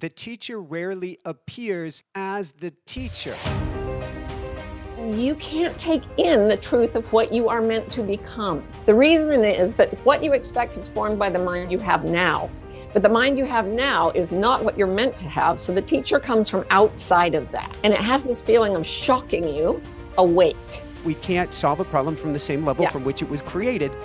the teacher rarely appears as the teacher. You can't take in the truth of what you are meant to become. The reason is that what you expect is formed by the mind you have now. But the mind you have now is not what you're meant to have. So the teacher comes from outside of that. And it has this feeling of shocking you awake. We can't solve a problem from the same level from which it was created.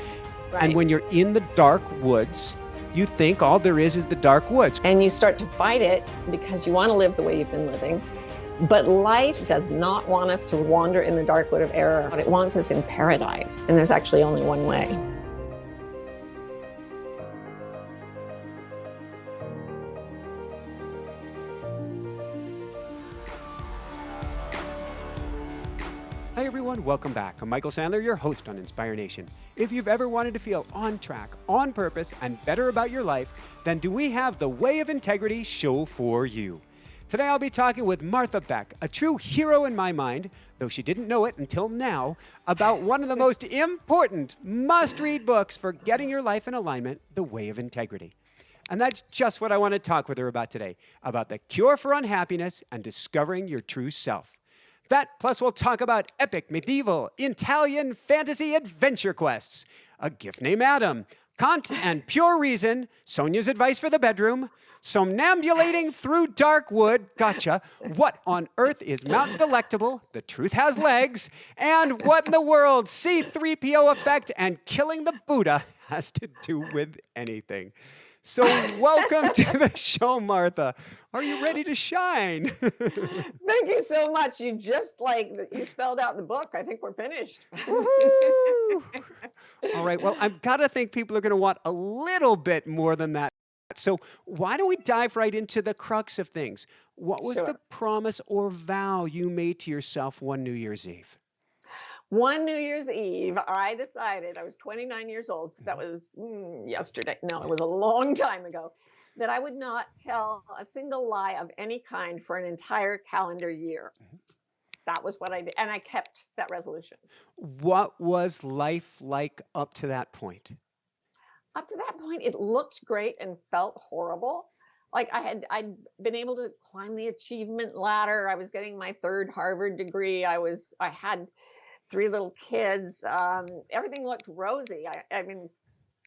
Right. And when you're in the dark woods, you think all there is the dark woods. And you start to fight it because you want to live the way you've been living. But life does not want us to wander in the dark wood of error. It wants us in paradise. And there's actually only one way. Hi everyone, welcome back. I'm Michael Sandler, your host on Inspire Nation. If you've ever wanted to feel on track, on purpose, and better about your life, then do we have the Way of Integrity show for you. Today I'll be talking with Martha Beck, a true hero in my mind, though she didn't know it until now, about one of the most important must-read books for getting your life in alignment, The Way of Integrity. And that's just what I want to talk with her about today, about the cure for unhappiness and discovering your true self. That, plus we'll talk about epic, medieval, Italian fantasy adventure quests, a gift named Adam, Kant and pure reason, Sonia's advice for the bedroom, somnambulating through dark wood, gotcha, what on earth is Mount Delectable, the truth has legs, and what in the world C-3PO effect and killing the Buddha has to do with anything. So welcome to the show, Martha. Are you ready to shine? Thank you so much. You spelled out the book. I think we're finished. Woohoo! All right. Well, I've got to think people are going to want a little bit more than that. So why don't we dive right into the crux of things? What was the promise or vow you made to yourself one New Year's Eve? One New Year's Eve, I decided, I was 29 years old, so that was yesterday. No, it was a long time ago, that I would not tell a single lie of any kind for an entire calendar year. That was what I did, and I kept that resolution. What was life like up to that point? Up to that point, it looked great and felt horrible. Like I'd been able to climb the achievement ladder. I was getting my third Harvard degree. I had 3 little kids. Everything looked rosy. I mean,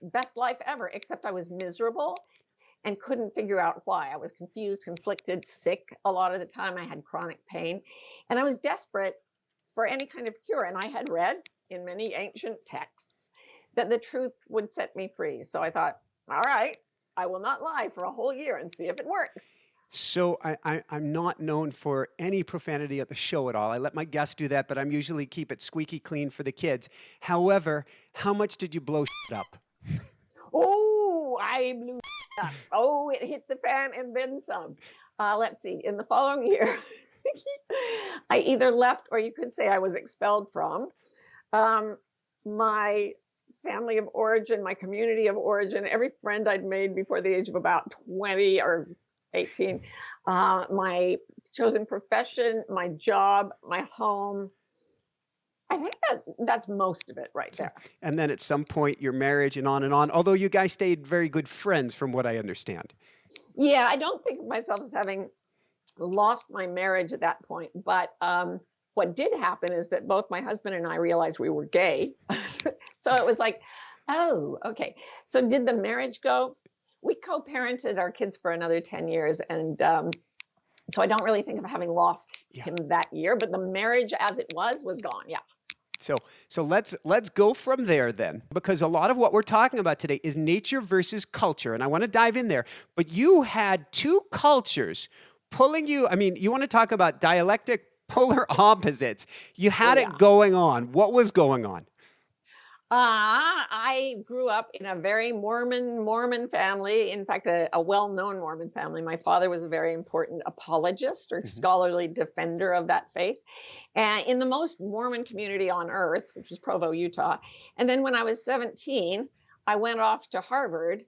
best life ever, except I was miserable and couldn't figure out why. I was confused, conflicted, sick a lot of the time. I had chronic pain, and I was desperate for any kind of cure. And I had read in many ancient texts that the truth would set me free. So I thought, all right, I will not lie for a whole year and see if it works. So I'm not known for any profanity at the show at all. I let my guests do that, but I'm usually keep it squeaky clean for the kids. However, how much did you blow up? Oh, I blew up. Oh, it hit the fan and then some. Let's see. In the following year, I either left, or you could say I was expelled from my family of origin, my community of origin, every friend I'd made before the age of about 20 or 18, my chosen profession, my job, my home. I think that's most of it right there. And then at some point, your marriage and on, although you guys stayed very good friends from what I understand. Yeah, I don't think of myself as having lost my marriage at that point, but what did happen is that both my husband and I realized we were gay. So it was like, oh, okay. So did the marriage go? We co-parented our kids for another 10 years. And so I don't really think of having lost him that year, but the marriage as it was gone. Yeah. So let's go from there then, because a lot of what we're talking about today is nature versus culture. And I want to dive in there. But you had 2 cultures pulling you. I mean, you want to talk about dialectic polar opposites. You had it going on. What was going on? I grew up in a very Mormon family. In fact, a well-known Mormon family. My father was a very important apologist or scholarly defender of that faith, and in the most Mormon community on earth, which was Provo, Utah. And then when I was 17, I went off to Harvard,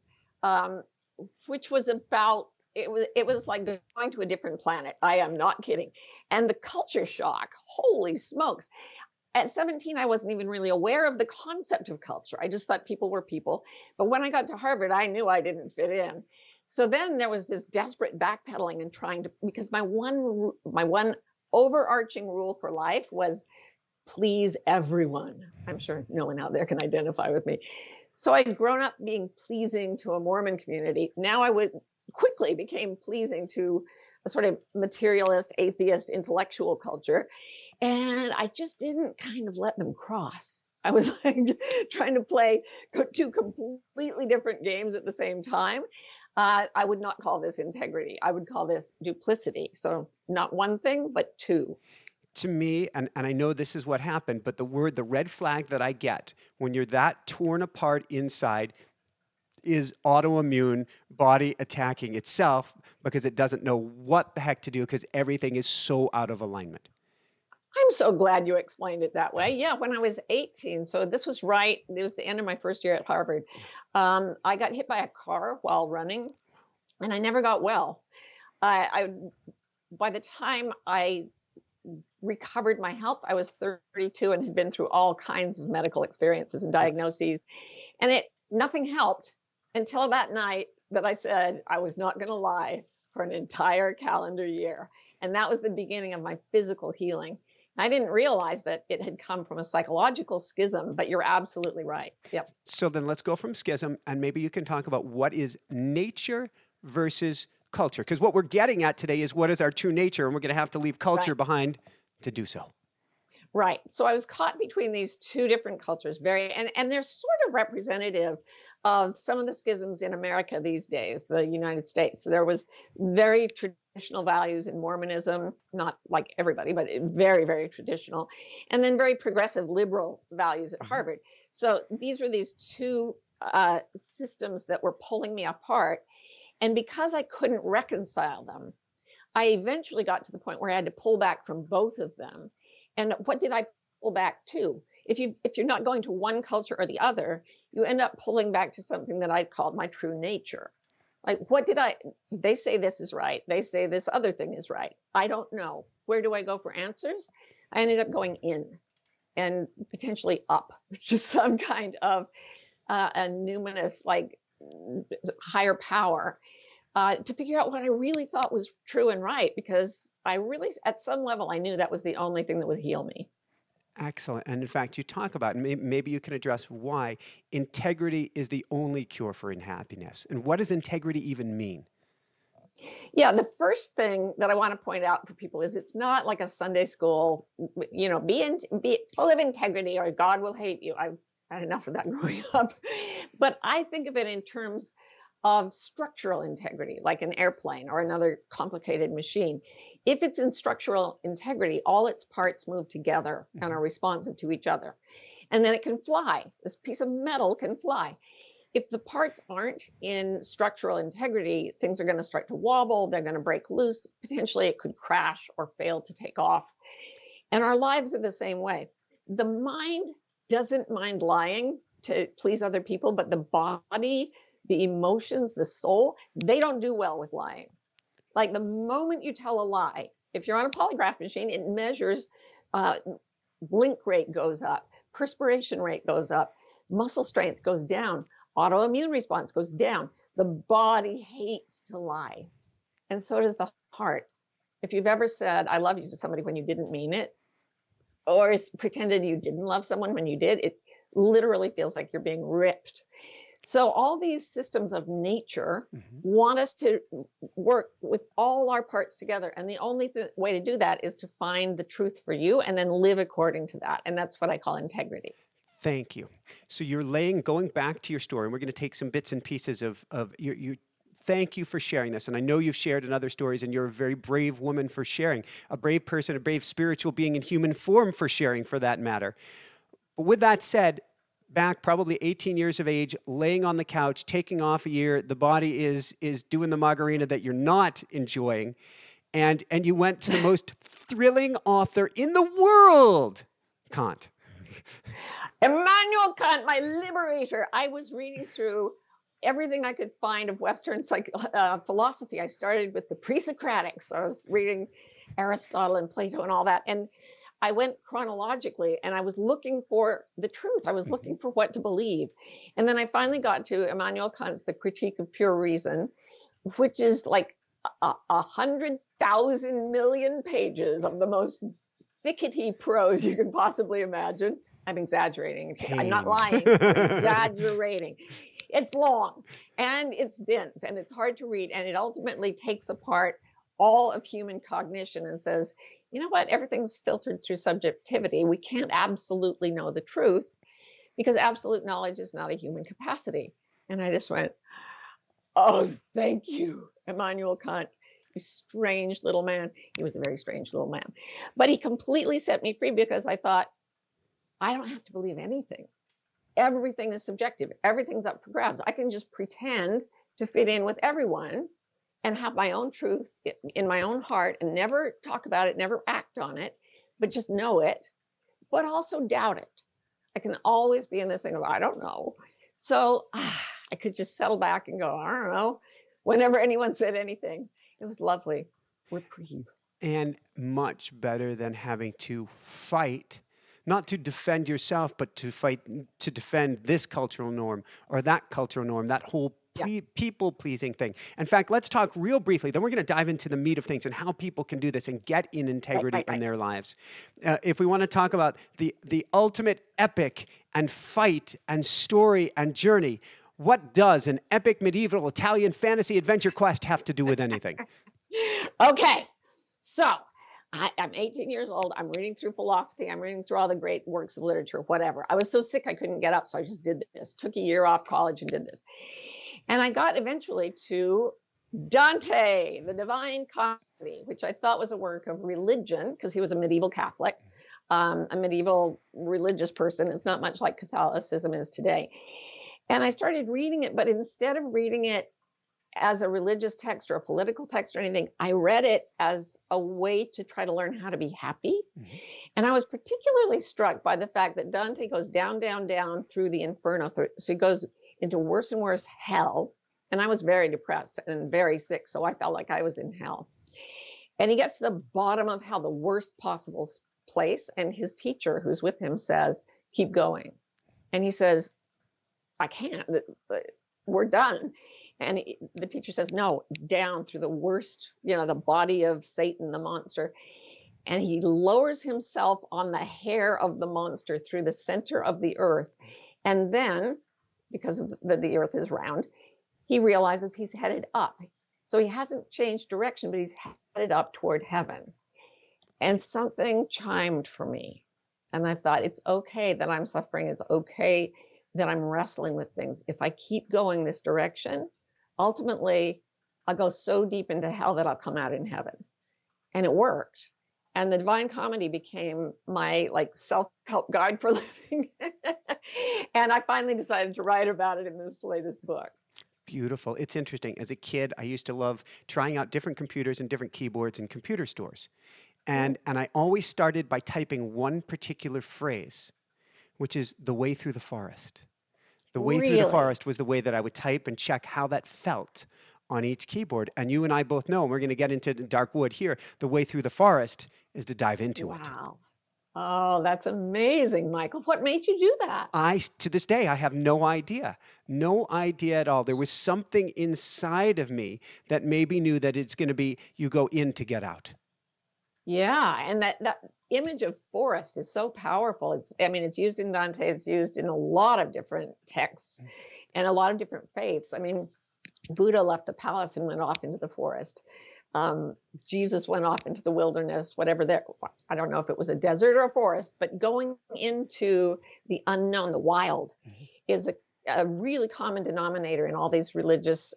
which was about. It was like going to a different planet. I am not kidding. And the culture shock, holy smokes. At 17, I wasn't even really aware of the concept of culture. I just thought people were people. But when I got to Harvard, I knew I didn't fit in. So then there was this desperate backpedaling and trying to, because my one overarching rule for life was please everyone. I'm sure no one out there can identify with me. So I'd grown up being pleasing to a Mormon community. Now I would quickly became pleasing to a sort of materialist, atheist, intellectual culture. And I just didn't kind of let them cross. I was like trying to play two completely different games at the same time. I would not call this integrity. I would call this duplicity. So not one thing, but two. To me, and I know this is what happened, but the red flag that I get when you're that torn apart inside is autoimmune body attacking itself because it doesn't know what the heck to do because everything is so out of alignment. I'm so glad you explained it that way. Yeah, when I was 18, so this was right, it was the end of my first year at Harvard. I got hit by a car while running, and I never got well. By the time I recovered my health, I was 32 and had been through all kinds of medical experiences and diagnoses, and nothing helped until that night that I said I was not going to lie for an entire calendar year. And that was the beginning of my physical healing. I didn't realize that it had come from a psychological schism, but you're absolutely right. Yep. So then let's go from schism, and maybe you can talk about what is nature versus culture. Because what we're getting at today is what is our true nature, and we're going to have to leave culture behind to do so. Right. So I was caught between these two different cultures, and they're sort of representative of some of the schisms in America these days, the United States. So there was very traditional values in Mormonism, not like everybody, but very, very traditional, and then very progressive liberal values at Harvard. So these were these two systems that were pulling me apart. And because I couldn't reconcile them, I eventually got to the point where I had to pull back from both of them. And what did I pull back to? If you're not going to one culture or the other, you end up pulling back to something that I called my true nature. Like, they say this is right. They say this other thing is right. I don't know. Where do I go for answers? I ended up going in and potentially up, which is some kind of a numinous, like higher power. To figure out what I really thought was true and right, because I really, at some level, I knew that was the only thing that would heal me. Excellent. And in fact, you talk about, maybe you can address why integrity is the only cure for unhappiness. And what does integrity even mean? Yeah, the first thing that I want to point out for people is it's not like a Sunday school, be full of integrity or God will hate you. I've had enough of that growing up. But I think of it in terms of structural integrity, like an airplane or another complicated machine. If it's in structural integrity, all its parts move together and are responsive to each other. And then it can fly. This piece of metal can fly. If the parts aren't in structural integrity, things are going to start to wobble. They're going to break loose. Potentially it could crash or fail to take off. And our lives are the same way. The mind doesn't mind lying to please other people, but the body, the emotions, the soul, they don't do well with lying. Like the moment you tell a lie, if you're on a polygraph machine, it measures blink rate goes up, perspiration rate goes up, muscle strength goes down, autoimmune response goes down. The body hates to lie. And so does the heart. If you've ever said, I love you to somebody when you didn't mean it, or pretended you didn't love someone when you did, it literally feels like you're being ripped. So all these systems of nature want us to work with all our parts together. And the only way to do that is to find the truth for you and then live according to that. And that's what I call integrity. Thank you. So you're going back to your story, and we're going to take some bits and pieces of your thank you for sharing this. And I know you've shared in other stories, and you're a very brave woman for sharing, a brave person, a brave spiritual being in human form for sharing, for that matter. But with that said, back probably 18 years of age, laying on the couch, taking off a year, the body is doing the margarita that you're not enjoying, and you went to the most thrilling author in the world, Kant. Immanuel Kant, my liberator. I was reading through everything I could find of Western philosophy. I started with the pre-Socratics. I was reading Aristotle and Plato and all that. And I went chronologically and I was looking for the truth. I was looking for what to believe. And then I finally got to Immanuel Kant's The Critique of Pure Reason, which is like 100,000 million pages of the most thickety prose you can possibly imagine. I'm exaggerating. I'm not lying. I'm exaggerating. It's long and it's dense and it's hard to read. And it ultimately takes apart all of human cognition and says, you know what? Everything's filtered through subjectivity. We can't absolutely know the truth because absolute knowledge is not a human capacity. And I just went, oh, thank you, Immanuel Kant, you strange little man. He was a very strange little man. But he completely set me free because I thought, I don't have to believe anything. Everything is subjective. Everything's up for grabs. I can just pretend to fit in with everyone and have my own truth in my own heart and never talk about it, never act on it, but just know it, but also doubt it. I can always be in this thing of, I don't know. So I could just settle back and go, I don't know, whenever anyone said anything. It was lovely. Reprieve. And much better than having to fight, not to defend yourself, but to fight to defend this cultural norm or that cultural norm, that whole people-pleasing thing. In fact, let's talk real briefly, then we're going to dive into the meat of things and how people can do this and get in integrity in their lives. If we want to talk about the ultimate epic and fight and story and journey, what does an epic medieval Italian fantasy adventure quest have to do with anything? Okay, so I'm 18 years old. I'm reading through philosophy. I'm reading through all the great works of literature, whatever. I was so sick I couldn't get up, so I just did this. Took a year off college and did this. And I got eventually to Dante, the Divine Comedy, which I thought was a work of religion because he was a medieval Catholic, a medieval religious person. It's not much like Catholicism is today. And I started reading it, but instead of reading it as a religious text or a political text or anything, I read it as a way to try to learn how to be happy. Mm-hmm. And I was particularly struck by the fact that Dante goes down, down, down through the inferno. So he goes into worse and worse hell. And I was very depressed and very sick, so I felt like I was in hell. And he gets to the bottom of hell, the worst possible place. And his teacher, who's with him, says, keep going. And he says, I can't. We're done. And the teacher says, no, down through the worst, the body of Satan, the monster. And he lowers himself on the hair of the monster through the center of the earth. And then, because of the earth is round, he realizes he's headed up. So he hasn't changed direction, but he's headed up toward heaven. And something chimed for me. And I thought, it's okay that I'm suffering. It's okay that I'm wrestling with things. If I keep going this direction, ultimately, I'll go so deep into hell that I'll come out in heaven. And it worked. And the Divine Comedy became my self-help guide for living. And I finally decided to write about it in this latest book. Beautiful. It's interesting. As a kid, I used to love trying out different computers and different keyboards in computer stores. And I always started by typing one particular phrase, which is the way through the forest. The way through the forest was the way that I would type and check how that felt on each keyboard. And you and I both know, and we're going to get into the dark wood here, the way through the forest is to dive into it. Wow. Oh, that's amazing, Michael. What made you do that? To this day, I have no idea. No idea at all. There was something inside of me that maybe knew that it's going to be, you go in to get out. Yeah, and that image of forest is so powerful. It's used in Dante, it's used in a lot of different texts and a lot of different faiths. Buddha left the palace and went off into the forest. Jesus went off into the wilderness, I don't know if it was a desert or a forest, but going into the unknown, the wild, is a really common denominator in all these religious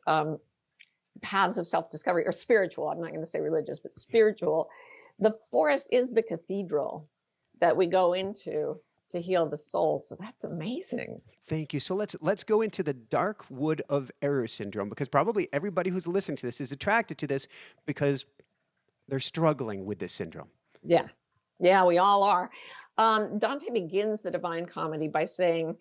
paths of self-discovery, or spiritual. I'm not going to say religious, but spiritual. The forest is the cathedral that we go into to heal the soul. So that's amazing. Thank you. So let's go into the dark wood of error syndrome, because probably everybody who's listening to this is attracted to this because they're struggling with this syndrome. Yeah. Yeah, we all are. Dante begins the Divine Comedy by saying,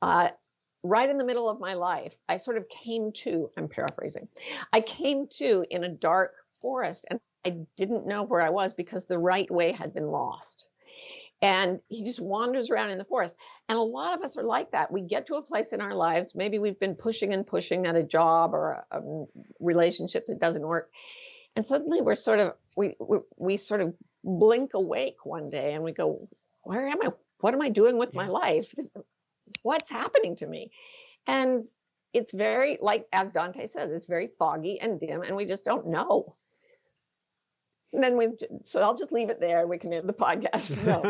right in the middle of my life, I sort of came to, I'm paraphrasing, I came to in a dark forest, and I didn't know where I was because the right way had been lost. And he just wanders around in the forest. And a lot of us are like that. We get to a place in our lives, maybe we've been pushing and pushing at a job or a relationship that doesn't work. And suddenly we're sort of, we sort of blink awake one day and we go, where am I? What am I doing with my life? What's happening to me? And it's very, like, as Dante says, it's very foggy and dim, and we just don't know. And then so I'll just leave it there. We can end the podcast. No.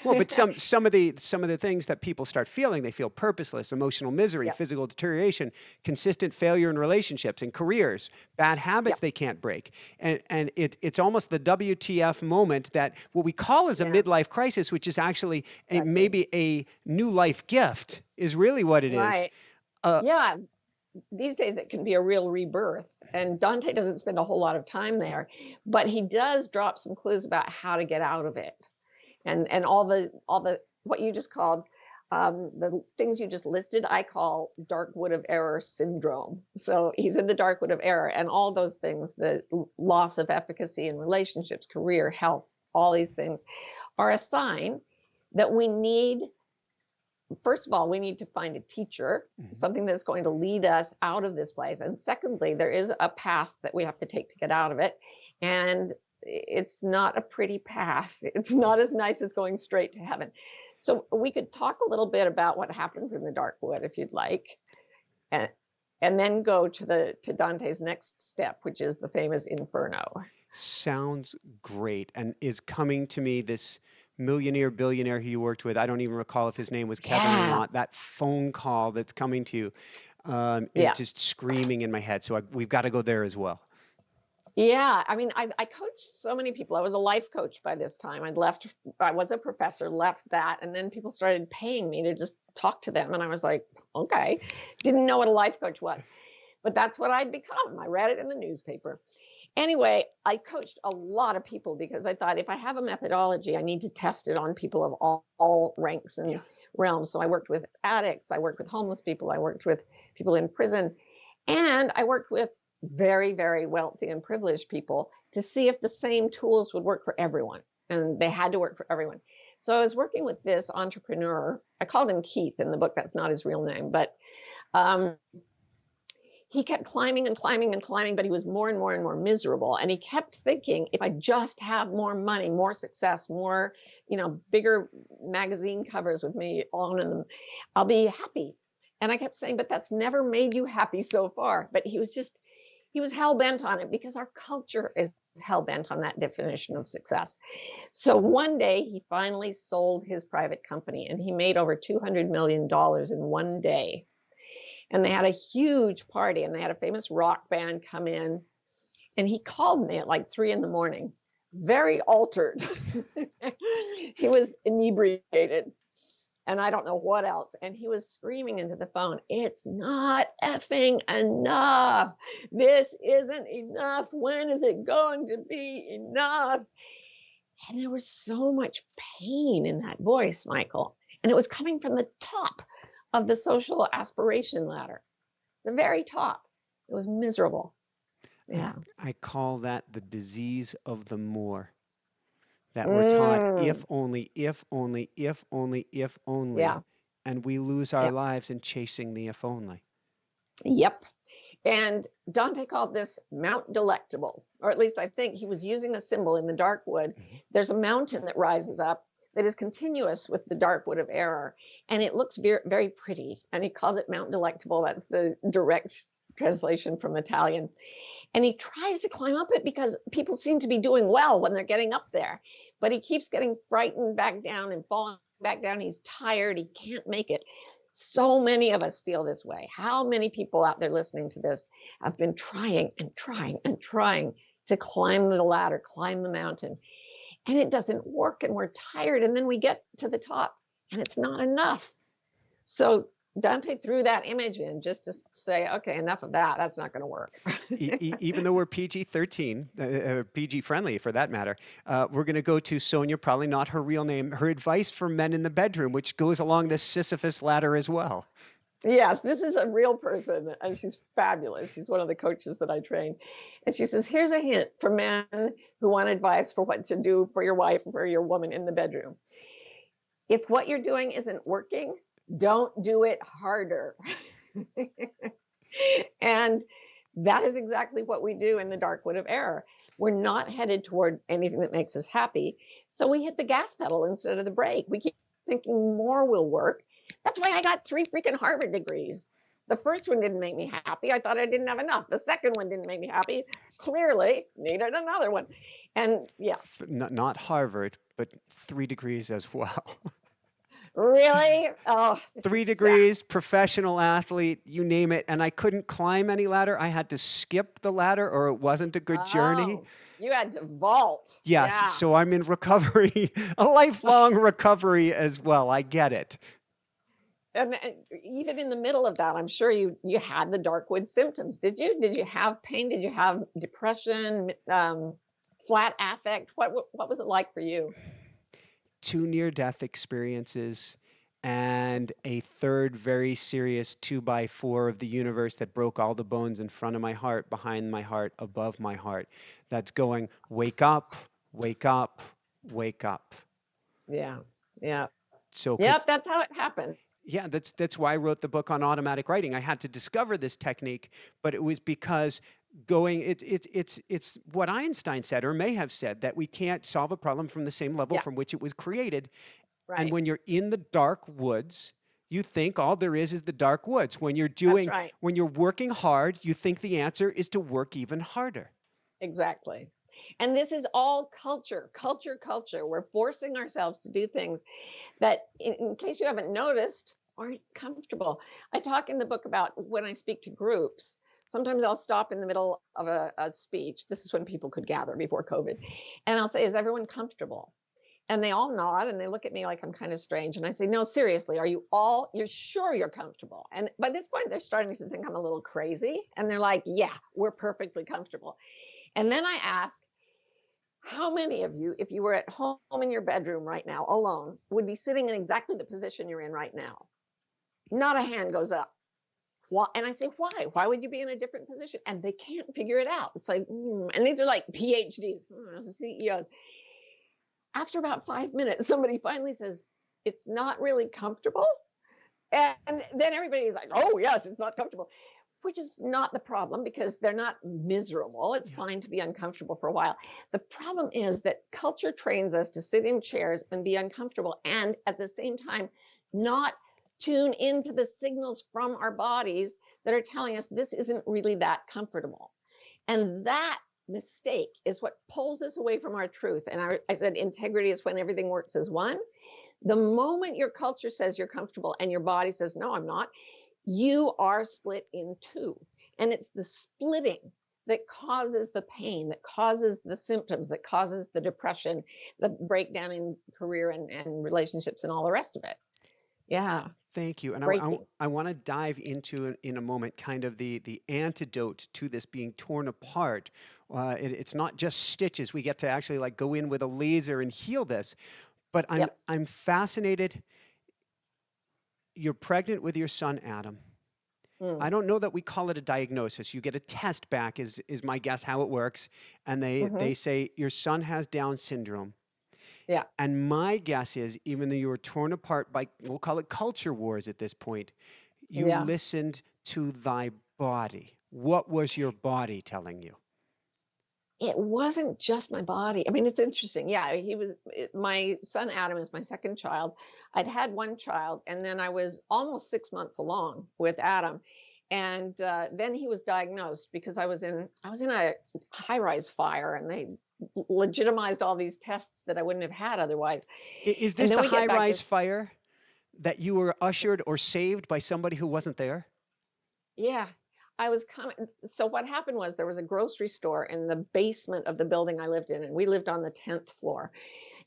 Well, but some of the things that people start feeling, they feel purposeless, emotional misery, physical deterioration, consistent failure in relationships and careers, bad habits they can't break. And it's almost the WTF moment that what we call as a midlife crisis, which is actually maybe a new life gift, is really what it is. Yeah. These days it can be a real rebirth, and Dante doesn't spend a whole lot of time there, but he does drop some clues about how to get out of it. And all the what you just called, the things you just listed, I call dark wood of error syndrome. So he's in the dark wood of error, and all those things, the loss of efficacy in relationships, career, health, all these things are a sign that we need, first of all, we need to find a teacher, something that's going to lead us out of this place. And secondly, there is a path that we have to take to get out of it. And it's not a pretty path. It's not as nice as going straight to heaven. So we could talk a little bit about what happens in the dark wood, if you'd like, and then go to Dante's next step, which is the famous Inferno. Sounds great, and is coming to me this millionaire, billionaire who you worked with. I don't even recall if his name was Kevin or not. That phone call that's coming to you is just screaming in my head. So we've got to go there as well. Yeah. I mean, I coached so many people. I was a life coach by this time. I was a professor, left that. And then people started paying me to just talk to them. And I was like, okay, didn't know what a life coach was, but that's what I'd become. I read it in the newspaper. Anyway, I coached a lot of people because I thought if I have a methodology, I need to test it on people of all ranks and realms. So I worked with addicts, I worked with homeless people, I worked with people in prison, and I worked with very, very wealthy and privileged people to see if the same tools would work for everyone. And they had to work for everyone. So I was working with this entrepreneur. I called him Keith in the book. That's not his real name, but he kept climbing and climbing and climbing, but he was more and more and more miserable. And he kept thinking, if I just have more money, more success, more, bigger magazine covers with me on them, I'll be happy. And I kept saying, but that's never made you happy so far. But he was hell-bent on it because our culture is hell-bent on that definition of success. So one day he finally sold his private company, and he made over $200 million in one day. And they had a huge party, and they had a famous rock band come in. And he called me at like 3 a.m, very altered. He was inebriated, and I don't know what else. And he was screaming into the phone, "It's not effing enough. This isn't enough. When is it going to be enough?" And there was so much pain in that voice, Michael. And it was coming from the top of the social aspiration ladder, the very top. It was miserable. Yeah. I call that the disease of the more. That we're taught if only, if only, if only, if only. Yeah. And we lose our lives in chasing the if only. Yep. And Dante called this Mount Delectable, or at least I think he was using a symbol in the dark wood. There's a mountain that rises up that is continuous with the dark wood of error, and it looks very, very pretty. And he calls it Mount Delectable. That's the direct translation from Italian. And he tries to climb up it because people seem to be doing well when they're getting up there. But he keeps getting frightened back down and falling back down. He's tired. He can't make it. So many of us feel this way. How many people out there listening to this have been trying and trying and trying to climb the ladder, climb the mountain, and it doesn't work, and we're tired, and then we get to the top and it's not enough. So Dante threw that image in just to say, okay, enough of that. That's not going to work. Even though we're PG-13, PG-friendly for that matter, we're going to go to Sonia, probably not her real name, her advice for men in the bedroom, which goes along the Sisyphus ladder as well. Yes, this is a real person, and she's fabulous. She's one of the coaches that I train. And she says, here's a hint for men who want advice for what to do for your wife or your woman in the bedroom. If what you're doing isn't working, don't do it harder. And that is exactly what we do in the dark wood of error. We're not headed toward anything that makes us happy. So we hit the gas pedal instead of the brake. We keep thinking more will work. That's why I got 3 freaking Harvard degrees. The first one didn't make me happy. I thought I didn't have enough. The second one didn't make me happy. Clearly needed another one. And yeah. Not Harvard, but 3 degrees as well. Really? Oh, 3 degrees, professional athlete, you name it. And I couldn't climb any ladder. I had to skip the ladder or it wasn't a good journey. You had to vault. Yes. Yeah. So I'm in recovery, a lifelong recovery as well. I get it. And even in the middle of that, I'm sure you had the darkwood symptoms. Did you? Did you have pain? Did you have depression, flat affect? What was it like for you? 2 near-death experiences and a third very serious 2x4 of the universe that broke all the bones in front of my heart, behind my heart, above my heart. That's going, wake up, wake up, wake up. Yeah, yeah. So, yep, that's how it happened. Yeah, that's why I wrote the book on automatic writing. I had to discover this technique, but it was because it's what Einstein said or may have said, that we can't solve a problem from the same level from which it was created. Right. And when you're in the dark woods, you think all there is the dark woods. When you're doing, when you're working hard, you think the answer is to work even harder. Exactly. And this is all culture. We're forcing ourselves to do things that, in case you haven't noticed, aren't comfortable. I talk in the book about when I speak to groups. Sometimes I'll stop in the middle of a speech. This is when people could gather before COVID. And I'll say, is everyone comfortable? And they all nod and they look at me like I'm kind of strange. And I say, no, seriously, you're sure you're comfortable? And by this point, they're starting to think I'm a little crazy. And they're like, yeah, we're perfectly comfortable. And then I ask, how many of you, if you were at home in your bedroom right now, alone, would be sitting in exactly the position you're in right now? Not a hand goes up. Why? And I say, why? Why would you be in a different position? And they can't figure it out. It's like, and these are like PhDs, CEOs. After about 5 minutes, somebody finally says, it's not really comfortable. And then everybody's like, oh, yes, it's not comfortable, which is not the problem because they're not miserable. It's fine to be uncomfortable for a while. The problem is that culture trains us to sit in chairs and be uncomfortable and at the same time not tune into the signals from our bodies that are telling us this isn't really that comfortable. And that mistake is what pulls us away from our truth. And I said integrity is when everything works as one. The moment your culture says you're comfortable and your body says, no, I'm not, you are split in two. And it's the splitting that causes the pain, that causes the symptoms, that causes the depression, the breakdown in career and relationships and all the rest of it. Yeah. Thank you. And I want to dive into, in a moment, kind of the antidote to this being torn apart. It's not just stitches. We get to actually like go in with a laser and heal this. But I'm fascinated. You're pregnant with your son, Adam. I don't know that we call it a diagnosis. You get a test back, is my guess how it works. And they say, your son has Down syndrome. Yeah. And my guess is, even though you were torn apart by, we'll call it culture wars at this point, you listened to thy body. What was your body telling you? It wasn't just my body. I mean, it's interesting. Yeah, my son Adam is my second child. I'd had one child, and then I was almost 6 months along with Adam. And then he was diagnosed because I was in a high-rise fire, and they legitimized all these tests that I wouldn't have had otherwise. Is this the high-rise fire that you were ushered or saved by somebody who wasn't there? Yeah. So what happened was there was a grocery store in the basement of the building I lived in, and we lived on the 10th floor.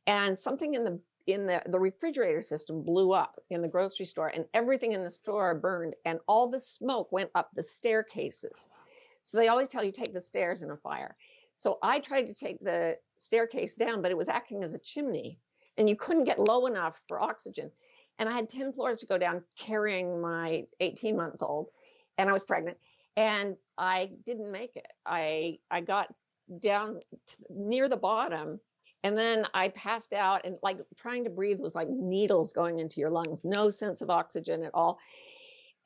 And something in the refrigerator system blew up in the grocery store, and everything in the store burned, and all the smoke went up the staircases. So they always tell you take the stairs in a fire. So I tried to take the staircase down, but it was acting as a chimney, and you couldn't get low enough for oxygen. And I had 10 floors to go down carrying my 18-month-old, and I was pregnant, and I didn't make it. I got down near the bottom, and then I passed out, and like trying to breathe was like needles going into your lungs, no sense of oxygen at all.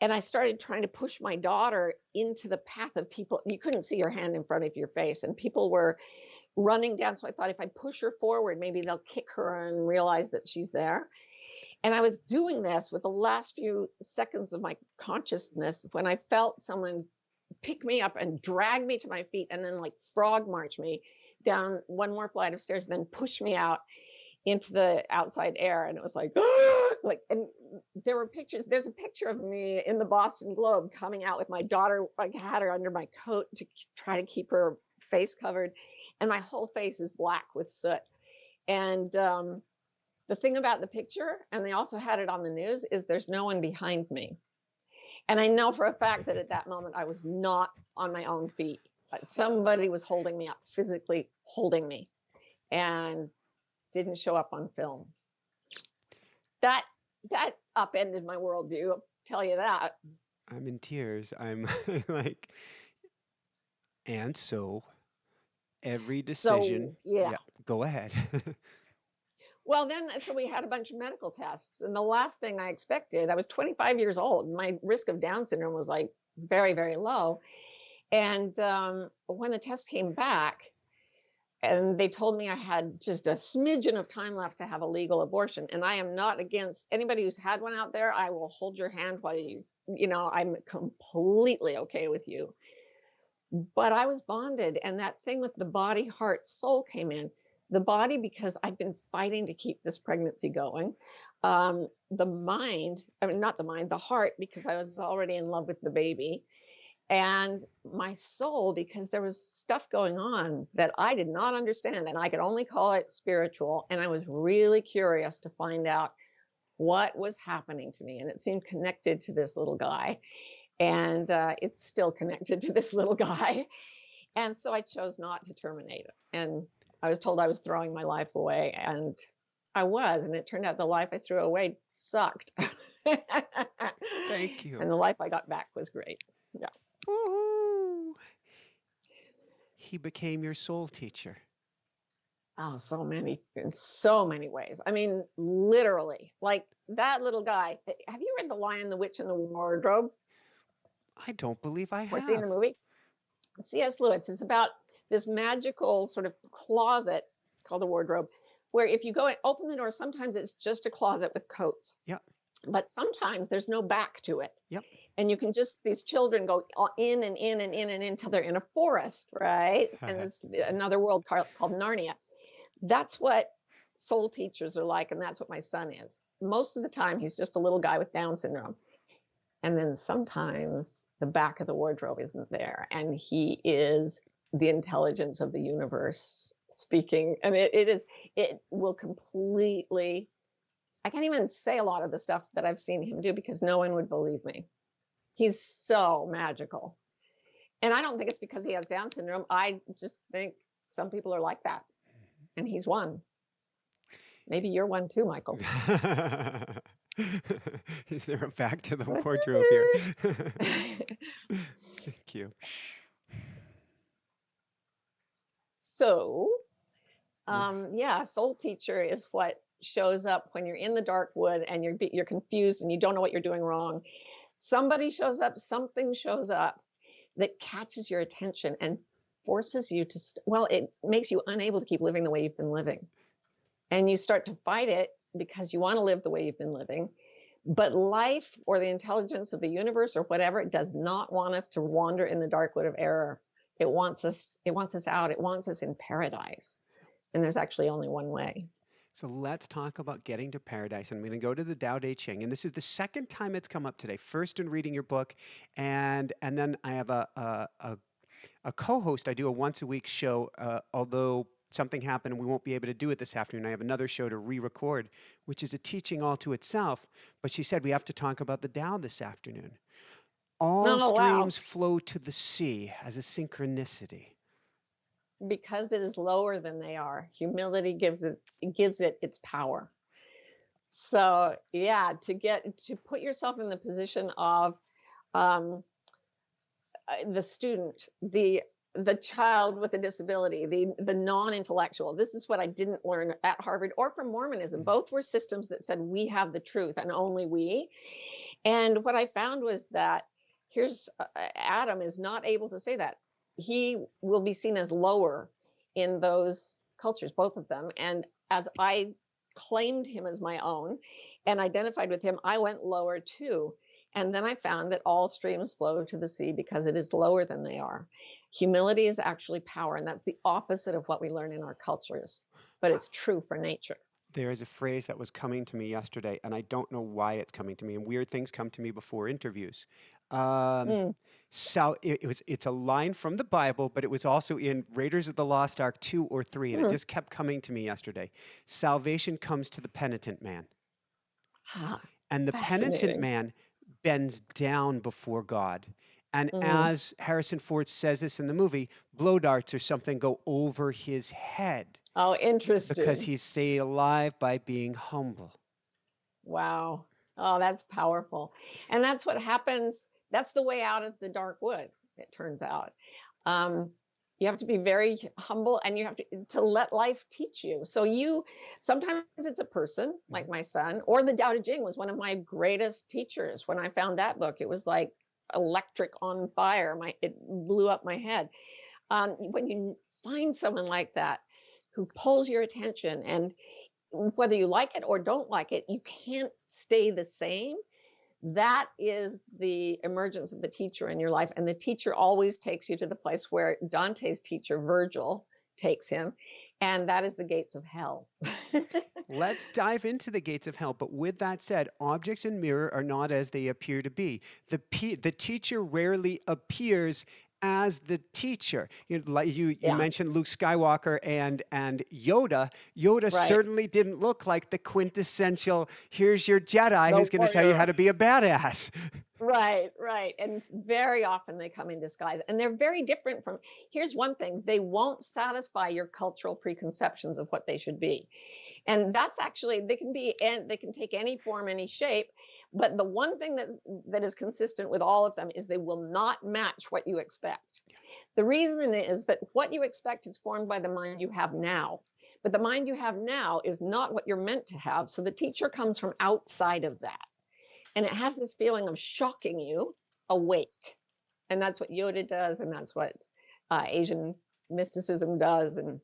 And I started trying to push my daughter into the path of people. You couldn't see your hand in front of your face, and people were running down. So I thought if I push her forward, maybe they'll kick her and realize that she's there. And I was doing this with the last few seconds of my consciousness when I felt someone pick me up and drag me to my feet, and then like frog march me down one more flight of stairs, and then push me out into the outside air. And it was like, like, and there were pictures. There's a picture of me in the Boston Globe coming out with my daughter. I had her under my coat to try to keep her face covered, and my whole face is black with soot. And the thing about the picture, and they also had it on the news, is there's no one behind me. And I know for a fact that at that moment I was not on my own feet. Somebody was holding me up, physically holding me, and didn't show up on film. That upended my worldview, I'll tell you that. I'm in tears. I'm like, and so every decision. So, yeah. Go ahead. Well, then, so we had a bunch of medical tests. And the last thing I expected, I was 25 years old. My risk of Down syndrome was like very, very low. And when the test came back, and they told me I had just a smidgen of time left to have a legal abortion. And I am not against anybody who's had one out there. I will hold your hand while I'm completely okay with you. But I was bonded. And that thing with the body, heart, soul came in. The body, because I've been fighting to keep this pregnancy going. The mind, not the mind, the heart, because I was already in love with the baby. And my soul, because there was stuff going on that I did not understand, and I could only call it spiritual. And I was really curious to find out what was happening to me. And it seemed connected to this little guy. And it's still connected to this little guy. And so I chose not to terminate it. And I was told I was throwing my life away, and I was. And it turned out the life I threw away sucked. Thank you. And the life I got back was great. Yeah. Woo-hoo. He became your soul teacher. Oh, in so many ways. I mean, literally, like that little guy. Have you read The Lion, the Witch, and the Wardrobe? I don't believe I have. Or seen the movie? C.S. Lewis is about this magical sort of closet called a wardrobe, where if you go and open the door, sometimes it's just a closet with coats. Yep. But sometimes there's no back to it. Yep. And you can these children go in and in and in and in until they're in a forest, right? And it's another world called Narnia. That's what soul teachers are like, and that's what my son is. Most of the time, he's just a little guy with Down syndrome. And then sometimes the back of the wardrobe isn't there, and he is the intelligence of the universe speaking. And it will completely, I can't even say a lot of the stuff that I've seen him do because no one would believe me. He's so magical. And I don't think it's because he has Down syndrome. I just think some people are like that. And he's one. Maybe you're one too, Michael. Is there a back to the wardrobe here? Thank you. So, soul teacher is what shows up when you're in the dark wood and you're confused and you don't know what you're doing wrong. Somebody shows up, something shows up that catches your attention and forces you to, it makes you unable to keep living the way you've been living. And you start to fight it because you want to live the way you've been living. But life or the intelligence of the universe or whatever, it does not want us to wander in the dark wood of error. It wants us out. It wants us in paradise. And there's actually only one way. So let's talk about getting to paradise. I'm going to go to the Tao Te Ching. And this is the second time it's come up today. First in reading your book. And then I have a co-host. I do a once a week show, although something happened and we won't be able to do it this afternoon. I have another show to re-record, which is a teaching all to itself. But she said we have to talk about the Tao this afternoon. All streams flow to the sea as a synchronicity. Because it is lower than they are. Humility gives it its power. So yeah, to put yourself in the position of um, the student, the child with a disability, the non-intellectual. This is what I didn't learn at Harvard or from Mormonism. Both were systems that said we have the truth and only we. And what I found was that here's Adam is not able to say that. He will be seen as lower in those cultures, both of them. And as I claimed him as my own and identified with him, I went lower too. And then I found that all streams flow to the sea because it is lower than they are. Humility is actually power, and that's the opposite of what we learn in our cultures, but it's true for nature. There is a phrase that was coming to me yesterday, and I don't know why it's coming to me. And weird things come to me before interviews. Um, Mm, it's a line from the Bible, but it was also in Raiders of the Lost Ark 2 or 3, and it mm. just kept coming to me yesterday. Salvation comes to the penitent man. Ah, And the penitent fascinating. man bends down before God. And Mm. as Harrison Ford says this in the movie, blow darts or something go over his head Oh, because interesting. he's stayed alive by being humble. Wow. Oh, that's powerful. And that's what happens. That's the way out of the dark wood, it turns out. Um, you have to be very humble and you have to let life teach you. So sometimes it's a person like Mhm. my son, or the Tao Te Ching was one of my greatest teachers. When I found that book, it was like electric on fire. It blew up my head. When you find someone like that who pulls your attention, and whether you like it or don't like it, you can't stay the same. That is the emergence of the teacher in your life. And the teacher always takes you to the place where Dante's teacher, Virgil, takes him. And that is the gates of hell. Let's dive into the gates of hell. But with that said, objects in mirror are not as they appear to be. The teacher rarely appears as the teacher. You Yeah, mentioned Luke Skywalker and Yoda. Yoda right. certainly didn't look like the quintessential, here's your Jedi The who's going to tell you how warrior. to be a badass. Right, right. And very often they come in disguise. And they're very different from, here's one thing, they won't satisfy your cultural preconceptions of what they should be. And that's actually, and they can take any form, any shape. But the one thing that is consistent with all of them is they will not match what you expect. The reason is that what you expect is formed by the mind you have now. But the mind you have now is not what you're meant to have. So the teacher comes from outside of that. And it has this feeling of shocking you awake. And that's what Yoda does. And that's what Asian mysticism does. And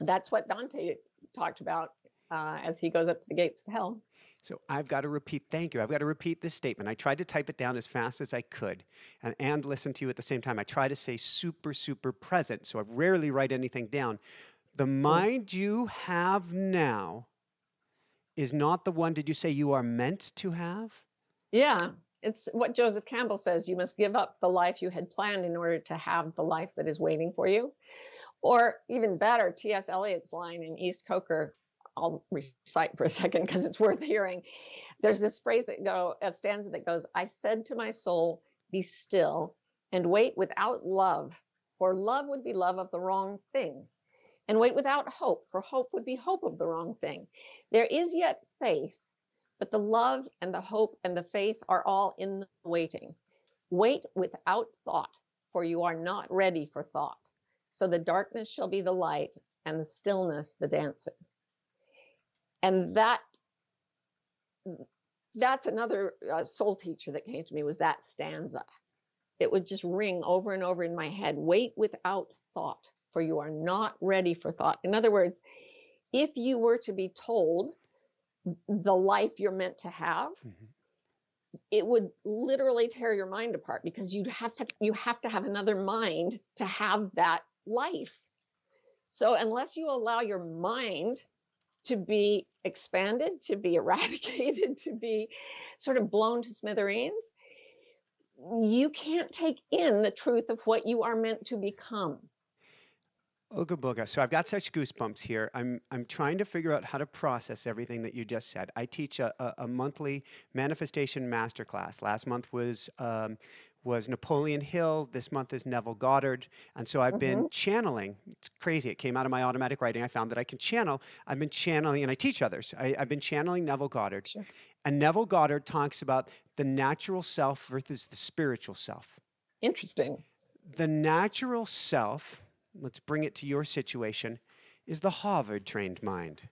that's what Dante talked about as he goes up to the gates of hell. So I've got to repeat, thank you. I've got to repeat this statement. I tried to type it down as fast as I could and listen to you at the same time. I try to say super, super present. So I rarely write anything down. The Mm. mind you have now is not the one, did you say you are meant to have? Yeah, it's what Joseph Campbell says, you must give up the life you had planned in order to have the life that is waiting for you. Or even better, T.S. Eliot's line in East Coker, I'll recite for a second because it's worth hearing. There's this phrase a stanza that goes, I said to my soul, be still and wait without love, for love would be love of the wrong thing. And wait without hope, for hope would be hope of the wrong thing. There is yet faith, but the love and the hope and the faith are all in the waiting. Wait without thought, for you are not ready for thought. So the darkness shall be the light, and the stillness the dancing. And that's another soul teacher that came to me, was that stanza. It would just ring over and over in my head. Wait without thought, for you are not ready for thought. In other words, if you were to be told the life you're meant to have, Mhm. it would literally tear your mind apart, because you have to have another mind to have that life. So unless you allow your mind to be expanded, to be eradicated, to be sort of blown to smithereens, you can't take in the truth of what you are meant to become. Ooga booga. So I've got such goosebumps here. I'm trying to figure out how to process everything that you just said. I teach a monthly manifestation masterclass. Last month was Napoleon Hill. This month is Neville Goddard. And so I've been Hmm. channeling. It's crazy. It came out of my automatic writing. I found that I can channel. I've been channeling, and I teach others. I've been channeling Neville Goddard. Sure. And Neville Goddard talks about the natural self versus the spiritual self. Interesting. The natural self, let's bring it to your situation, is the Harvard trained mind.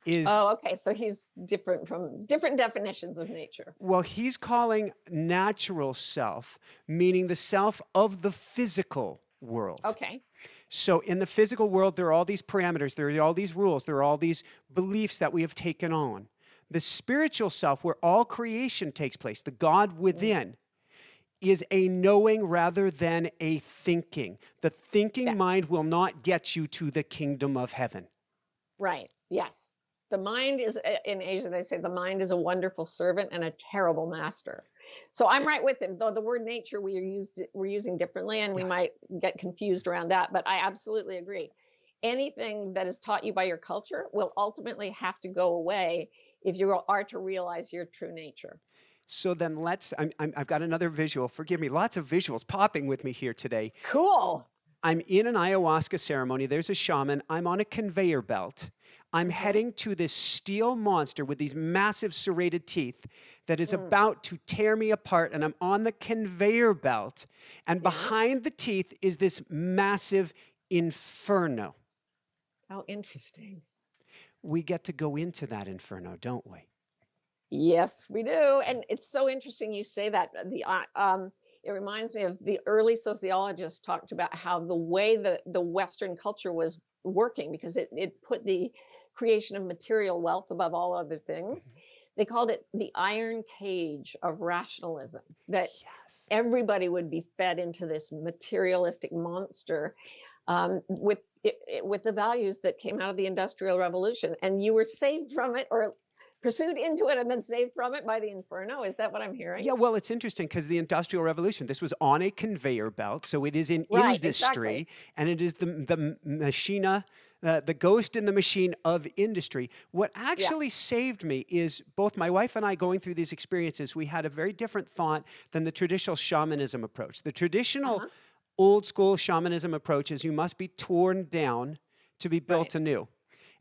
Is Oh, okay. So he's different from different definitions of nature. Well, he's calling natural self, meaning the self of the physical world. Okay. So in the physical world, there are all these parameters, there are all these rules, there are all these beliefs that we have taken on. The spiritual self, where all creation takes place, the God within, is a knowing rather than a thinking. The thinking Yes. mind will not get you to the kingdom of heaven. Right. Yes. The mind is, in Asia, they say the mind is a wonderful servant and a terrible master. So I'm right with him, though the word nature we're using differently, and we Yeah. might get confused around that, but I absolutely agree. Anything that is taught you by your culture will ultimately have to go away if you are to realize your true nature. So then I've got another visual. Forgive me, lots of visuals popping with me here today. Cool. I'm in an ayahuasca ceremony. There's a shaman. I'm on a conveyor belt. I'm heading to this steel monster with these massive serrated teeth that is about to tear me apart. And I'm on the conveyor belt. And behind the teeth is this massive inferno. How interesting. We get to go into that inferno, don't we? Yes, we do. And it's so interesting you say that. It reminds me of the early sociologists talked about how the way the Western culture was working, because it put the creation of material wealth above all other things. They called it the iron cage of rationalism, that Yes. everybody would be fed into this materialistic monster with the values that came out of the Industrial Revolution. And you were saved from it, or pursued into it and then saved from it by the inferno. Is that what I'm hearing? Yeah, well, it's interesting because the Industrial Revolution, this was on a conveyor belt, so it is in Right, industry, exactly. and it is the machina, the ghost in the machine of industry. What Yeah. actually saved me is both my wife and I going through these experiences, we had a very different thought than the traditional shamanism approach. The traditional Uh-huh. old school shamanism approach is you must be torn down to be built Right. anew.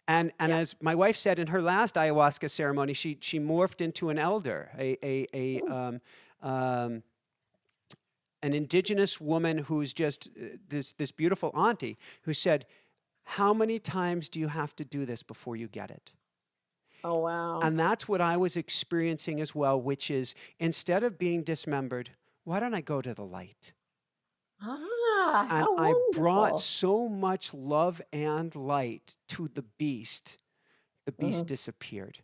And Yeah. as my wife said in her last ayahuasca ceremony, she morphed into an elder, an indigenous woman who's just this beautiful auntie who said, "How many times do you have to do this before you get it?" Oh, wow. And that's what I was experiencing as well, which is instead of being dismembered, why don't I go to the light? Ah, And how I brought wonderful. so much love and light to the beast. The beast Mhm. disappeared.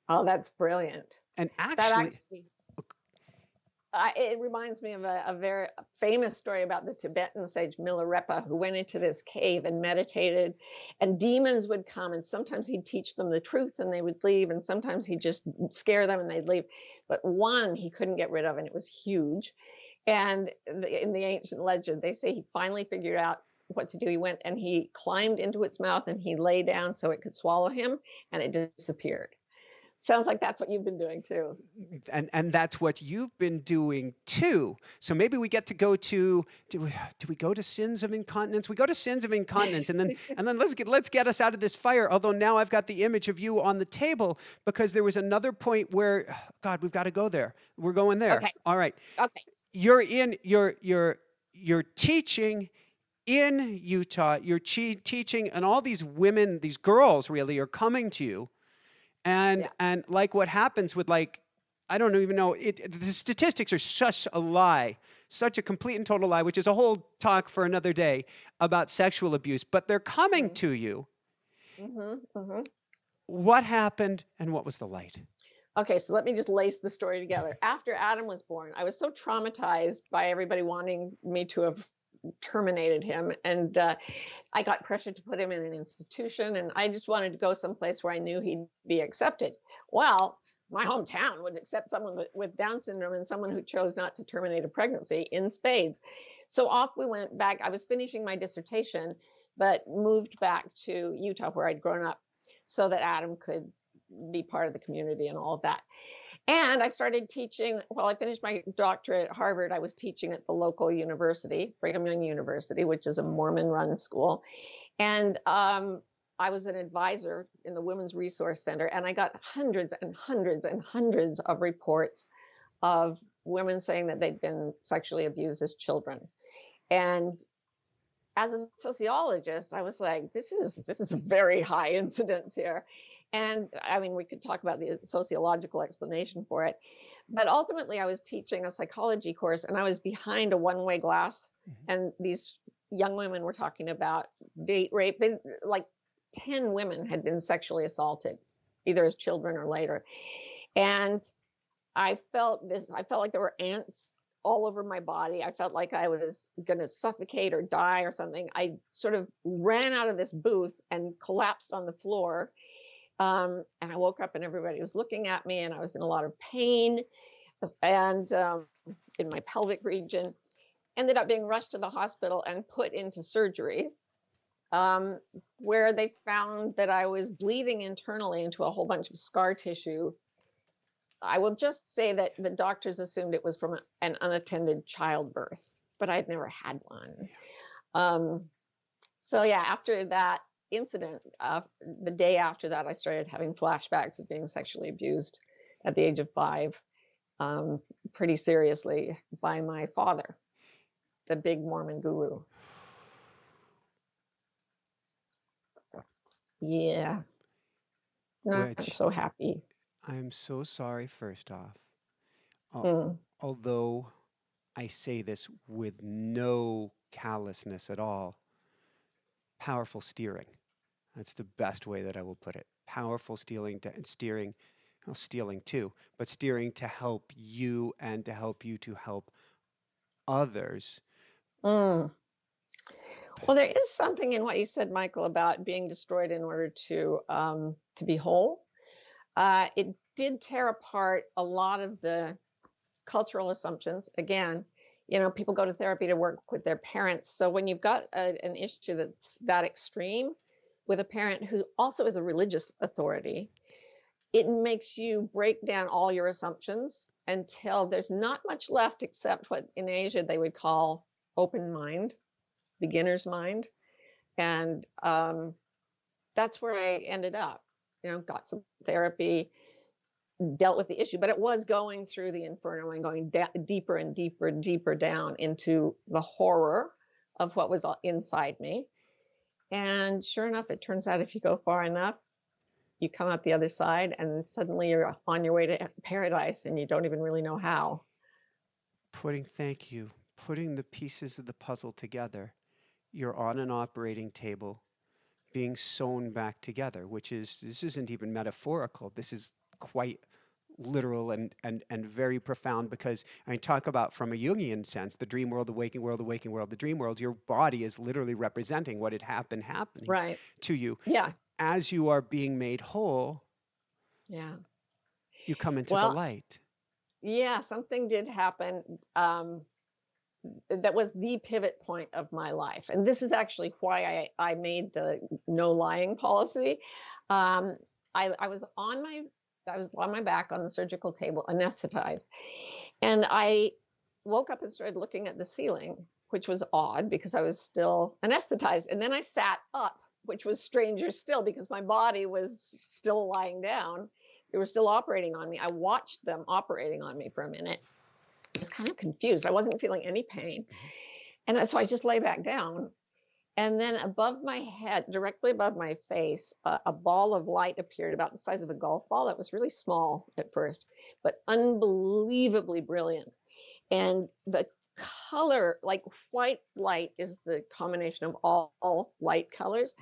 Oh, that's brilliant. And That actually, actually, it reminds me of a very famous story about the Tibetan sage Milarepa, who went into this cave and meditated, and demons would come, and sometimes he'd teach them the truth and they would leave, and sometimes he'd just scare them and they'd leave. But one he couldn't get rid of, and it was huge. And in the ancient legend, they say he finally figured out what to do. He went and he climbed into its mouth and he lay down so it could swallow him, and it disappeared. Sounds like that's what you've been doing too. and that's what you've been doing too. So maybe we get to go to do we go to sins of incontinence? We go to sins of incontinence, and then let's get us out of this fire. Although now I've got the image of you on the table because there was another point where God, we've got to go there. We're going there. Okay. All right. Okay. You're teaching in Utah. You're teaching, and all these women, these girls, really are coming to you. Yeah. And like what happens with I don't even know the statistics are such a lie, such a complete and total lie, which is a whole talk for another day about sexual abuse. But they're coming to you. Mm-hmm, mm-hmm. What happened, and what was the light? Okay, so let me just lace the story together. After Adam was born, I was so traumatized by everybody wanting me to have terminated him, and I got pressured to put him in an institution, and I just wanted to go someplace where I knew he'd be accepted. Well, my hometown would accept someone with Down syndrome and someone who chose not to terminate a pregnancy in spades. So off we went back. I was finishing my dissertation but moved back to Utah where I'd grown up so that Adam could be part of the community and all of that. And I started teaching. Well, I finished my doctorate at Harvard. I was teaching at the local university, Brigham Young University, which is a Mormon-run school. And I was an advisor in the Women's Resource Center, and I got hundreds and hundreds and hundreds of reports of women saying that they'd been sexually abused as children. And as a sociologist, I was like, this is a very high incidence here. And I mean, we could talk about the sociological explanation for it. But ultimately, I was teaching a psychology course, and I was behind a one-way glass. And these young women were talking about date rape. Like 10 women had been sexually assaulted, either as children or later. And I felt like there were ants all over my body. I felt like I was going to suffocate or die or something. I sort of ran out of this booth and collapsed on the floor. And I woke up and everybody was looking at me, and I was in a lot of pain and in my pelvic region. Ended up being rushed to the hospital and put into surgery, where they found that I was bleeding internally into a whole bunch of scar tissue. I will just say that the doctors assumed it was from an unattended childbirth, but I'd never had one. So yeah, after that incident, the day after that, I started having flashbacks of being sexually abused at the age of 5, pretty seriously by my father, the big Mormon guru. Yeah. I'm so happy. I'm so sorry, first off. Mm. Although I say this with no callousness at all, powerful steering. That's the best way that I will put it. Powerful steering too, but steering to help you and to help you to help others. Mm. Well, there is something in what you said, Michael, about being destroyed in order to be whole. It did tear apart a lot of the cultural assumptions. Again, people go to therapy to work with their parents. So when you've got an issue that's that extreme with a parent who also is a religious authority, it makes you break down all your assumptions until there's not much left except what in Asia they would call open mind, beginner's mind. And that's where I ended up. Got some therapy, dealt with the issue, but it was going through the inferno and going deeper and deeper and deeper down into the horror of what was inside me. And sure enough, it turns out if you go far enough, you come out the other side and suddenly you're on your way to paradise and you don't even really know how. Putting the pieces of the puzzle together. You're on an operating table being sewn back together, this isn't even metaphorical. This is quite literal and very profound, because I talk about, from a Jungian sense, the dream world, the waking world, the dream world. Your body is literally representing what had happening right to you. Yeah. As you are being made whole, yeah, you come into the light. Yeah, something did happen that was the pivot point of my life. And this is actually why I made the no lying policy. I was on my back on the surgical table, anesthetized. And I woke up and started looking at the ceiling, which was odd because I was still anesthetized. And then I sat up, which was stranger still because my body was still lying down. They were still operating on me. I watched them operating on me for a minute. I was kind of confused. I wasn't feeling any pain. And so I just lay back down. And then above my head, directly above my face, a ball of light appeared about the size of a golf ball. That was really small at first, but unbelievably brilliant. And the color, like white light, is the combination of all light colors.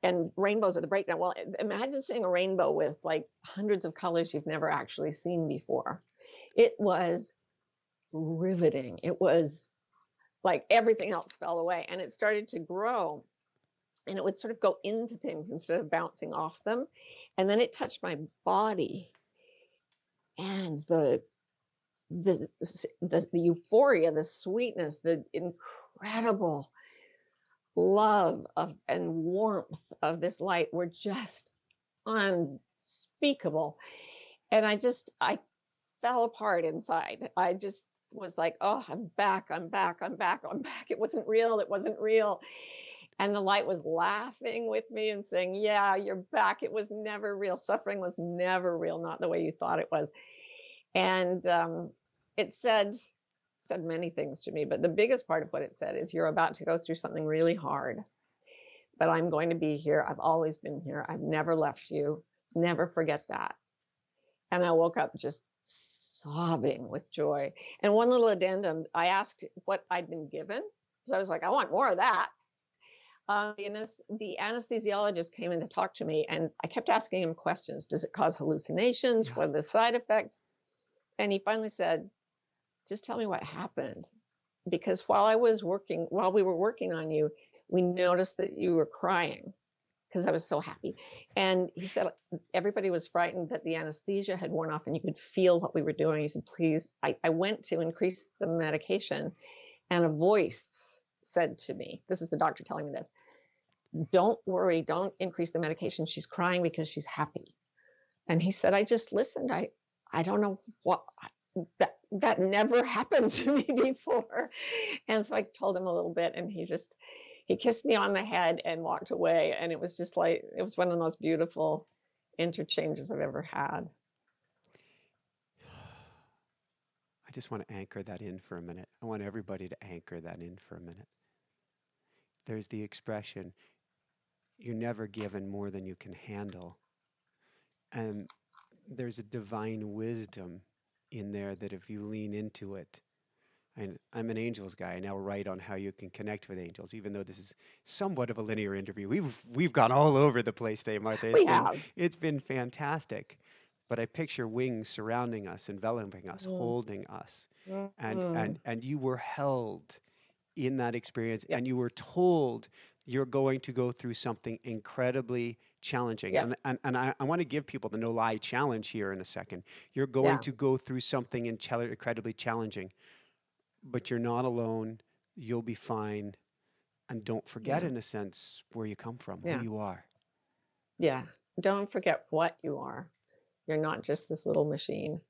And rainbows are the breakdown. Well, imagine seeing a rainbow with like hundreds of colors you've never actually seen before. It was riveting. It was like everything else fell away, and it started to grow, and it would sort of go into things instead of bouncing off them. And then it touched my body, and the euphoria, the sweetness, the incredible love of and warmth of this light were just unspeakable. And I fell apart inside. I just was like, oh, I'm back, I'm back, I'm back, I'm back. It wasn't real, it wasn't real. And the light was laughing with me and saying, yeah, you're back. It was never real. Suffering was never real, not the way you thought it was. And it said many things to me, but the biggest part of what it said is, you're about to go through something really hard, but I'm going to be here. I've always been here. I've never left you. Never forget that. And I woke up just sobbing with joy. And one little addendum, I asked what I'd been given, because I was like, I want more of that. The anesthesiologist came in to talk to me, and I kept asking him questions. Does it cause hallucinations? What are the side effects? And he finally said, just tell me what happened. Because while we were working on you, we noticed that you were crying, because I was so happy. And he said, everybody was frightened that the anesthesia had worn off and you could feel what we were doing. He said, please, I went to increase the medication, and a voice said to me, this is the doctor telling me this, don't worry, don't increase the medication. She's crying because she's happy. And he said, I just listened. I don't know what, that never happened to me before. And so I told him a little bit, and he kissed me on the head and walked away. And it was just like, it was one of the most beautiful interchanges I've ever had. I just want to anchor that in for a minute. I want everybody to anchor that in for a minute. There's the expression, you're never given more than you can handle. And there's a divine wisdom in there that if you lean into it, and I'm an angels guy, I now write on how you can connect with angels, even though this is somewhat of a linear interview. We've gone all over the place today, Martha. It's been fantastic. But I picture wings surrounding us, enveloping us, holding us. And you were held in that experience, and you were told you're going to go through something incredibly challenging. And I want to give people the no lie challenge here in a second. You're going to go through something incredibly challenging, but you're not alone. You'll be fine. And don't forget, in a sense, where you come from, who you are. Yeah. Don't forget what you are. You're not just this little machine.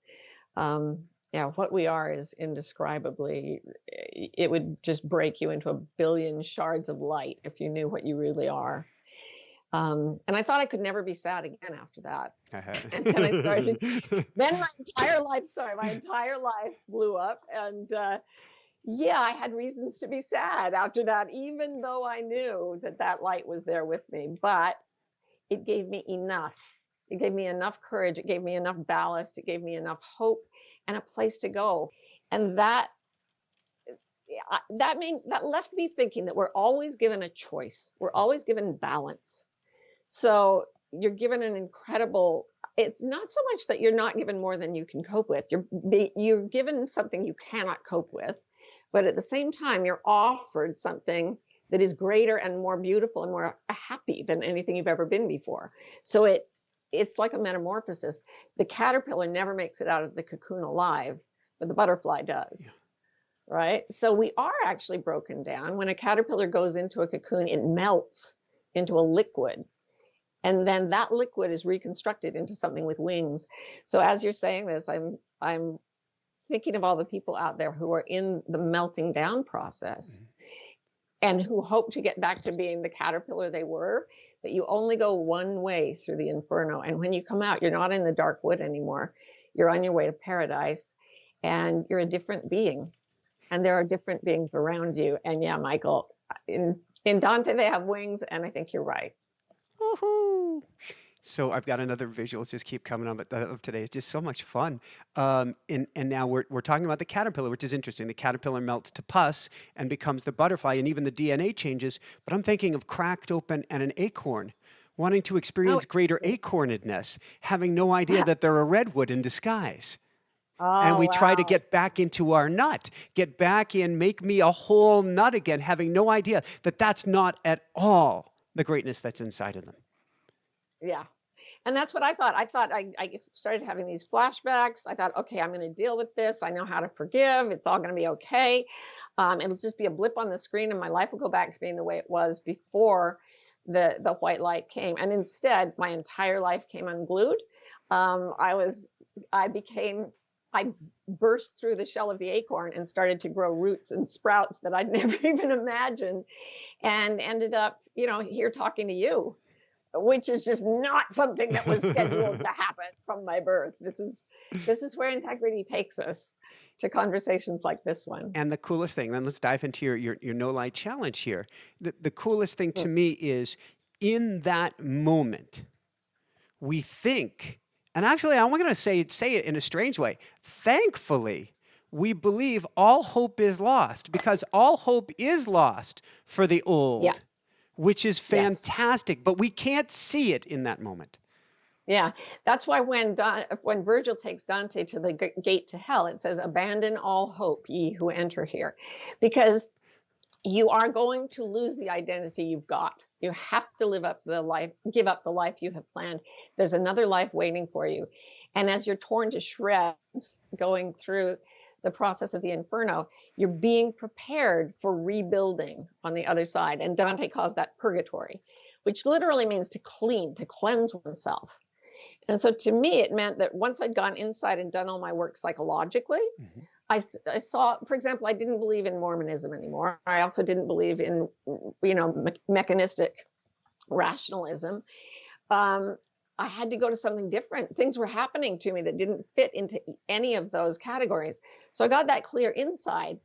What we are is indescribably, it would just break you into a billion shards of light if you knew what you really are. And I thought I could never be sad again after that. And then I started, then my entire life blew up. And I had reasons to be sad after that, even though I knew that light was there with me. But it gave me enough. It gave me enough courage. It gave me enough ballast. It gave me enough hope and a place to go. And that left me thinking that we're always given a choice. We're always given balance. So you're given an incredible, it's not so much that you're not given more than you can cope with. You're given something you cannot cope with, but at the same time, you're offered something that is greater and more beautiful and more happy than anything you've ever been before. So it's like a metamorphosis. The caterpillar never makes it out of the cocoon alive, but the butterfly does. Right? So we are actually broken down. When a caterpillar goes into a cocoon, it melts into a liquid. And then that liquid is reconstructed into something with wings. So as you're saying this, I'm thinking of all the people out there who are in the melting down process and who hope to get back to being the caterpillar they were, that you only go one way through the inferno. And when you come out, you're not in the dark wood anymore. You're on your way to paradise, and you're a different being. And there are different beings around you. And yeah, Michael, in Dante, they have wings, and I think you're right. Woohoo! So I've got another visual. Just keep coming on of today. It's just so much fun. And now we're talking about the caterpillar, which is interesting. The caterpillar melts to pus and becomes the butterfly, and even the DNA changes. But I'm thinking of cracked open and an acorn, wanting to experience greater acornedness, having no idea that they're a redwood in disguise. And we try to get back into our nut, get back in, make me a whole nut again, having no idea that that's not at all the greatness that's inside of them. Yeah. And that's what I thought. I started having these flashbacks. I thought, okay, I'm going to deal with this. I know how to forgive. It's all going to be okay. It'll just be a blip on the screen and my life will go back to being the way it was before the white light came. And instead, my entire life came unglued. I became, I burst through the shell of the acorn and started to grow roots and sprouts that I'd never even imagined, and ended up, here talking to you, which is just not something that was scheduled to happen from my birth. This is where integrity takes us, to conversations like this one. And the coolest thing, then let's dive into your no lie challenge here. The coolest thing to me is in that moment, we think, and actually I'm going to say it in a strange way. Thankfully, we believe all hope is lost, because all hope is lost for the old. Yeah. Which is fantastic, but we can't see it in that moment. Yeah, that's why when Virgil takes Dante to the gate to hell, it says, "Abandon all hope, ye who enter here," because you are going to lose the identity you've got. You have to give up the life you have planned. There's another life waiting for you, and as you're torn to shreds, going through the process of the inferno, you're being prepared for rebuilding on the other side. And Dante calls that purgatory, which literally means to cleanse oneself. And so to me, it meant that once I'd gone inside and done all my work psychologically, I saw, for example, I didn't believe in Mormonism anymore. I also didn't believe in, mechanistic rationalism. I had to go to something different. Things were happening to me that didn't fit into any of those categories. So I got that clear inside.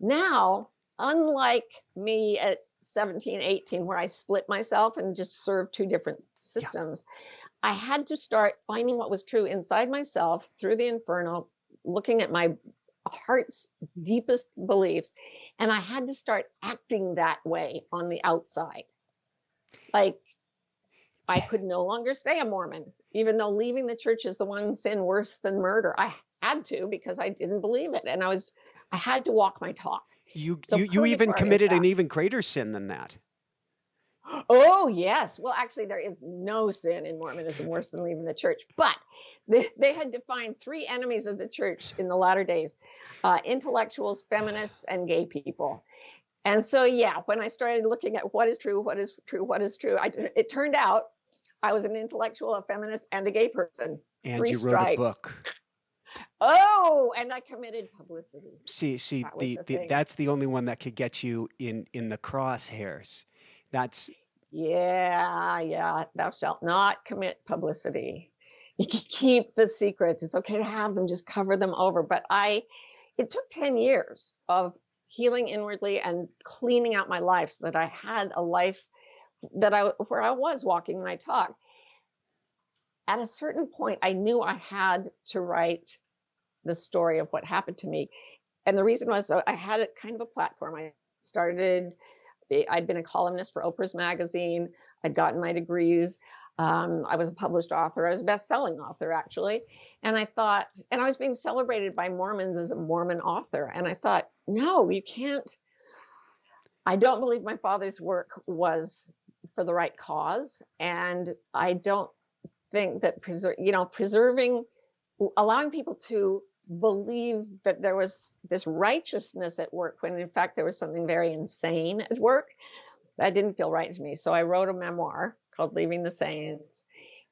Now, unlike me at 17, 18, where I split myself and just served two different systems, I had to start finding what was true inside myself through the inferno, looking at my heart's deepest beliefs. And I had to start acting that way on the outside. Like, I could no longer stay a Mormon, even though leaving the church is the one sin worse than murder. I had to, because I didn't believe it. And I had to walk my talk. You even committed an even greater sin than that. Oh, yes. Well, actually, there is no sin in Mormonism worse than leaving the church. But they had defined three enemies of the church in the latter days: intellectuals, feminists, and gay people. And so, when I started looking at what is true, it turned out I was an intellectual, a feminist, and a gay person. And 3 you wrote strikes. a book. Oh, and I committed publicity. See, that's the only one that could get you in the crosshairs. That's Thou shalt not commit publicity. You can keep the secrets. It's okay to have them, just cover them over. But it took 10 years of healing inwardly and cleaning out my life so that I had a life where I was walking my talk. At a certain point, I knew I had to write the story of what happened to me. And the reason was, I had a kind of a platform. I'd been a columnist for Oprah's magazine. I'd gotten my degrees. I was a published author. I was a best-selling author, actually. And I thought, and I was being celebrated by Mormons as a Mormon author. And I thought, no, you can't. I don't believe my father's work was for the right cause. And I don't think that preserving, allowing people to believe that there was this righteousness at work when in fact there was something very insane at work, that didn't feel right to me. So I wrote a memoir called Leaving the Saints,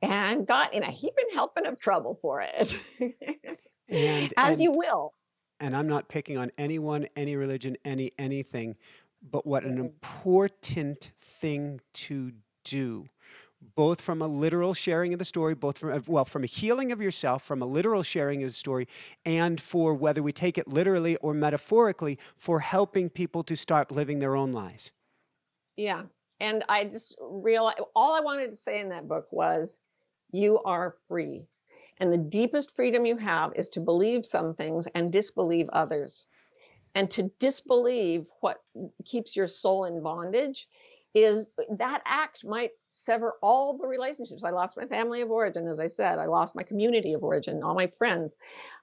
and got in a heaping helping of trouble for it. As you will. And I'm not picking on anyone, any religion, anything, but what an important thing to do, both from a literal sharing of the story, both from a healing of yourself, from a literal sharing of the story, and for whether we take it literally or metaphorically, for helping people to start living their own lives. Yeah. And I just realized, all I wanted to say in that book was, you are free. And the deepest freedom you have is to believe some things and disbelieve others. And to disbelieve what keeps your soul in bondage, is that act might sever all the relationships. I lost my family of origin, as I said. I lost my community of origin, all my friends.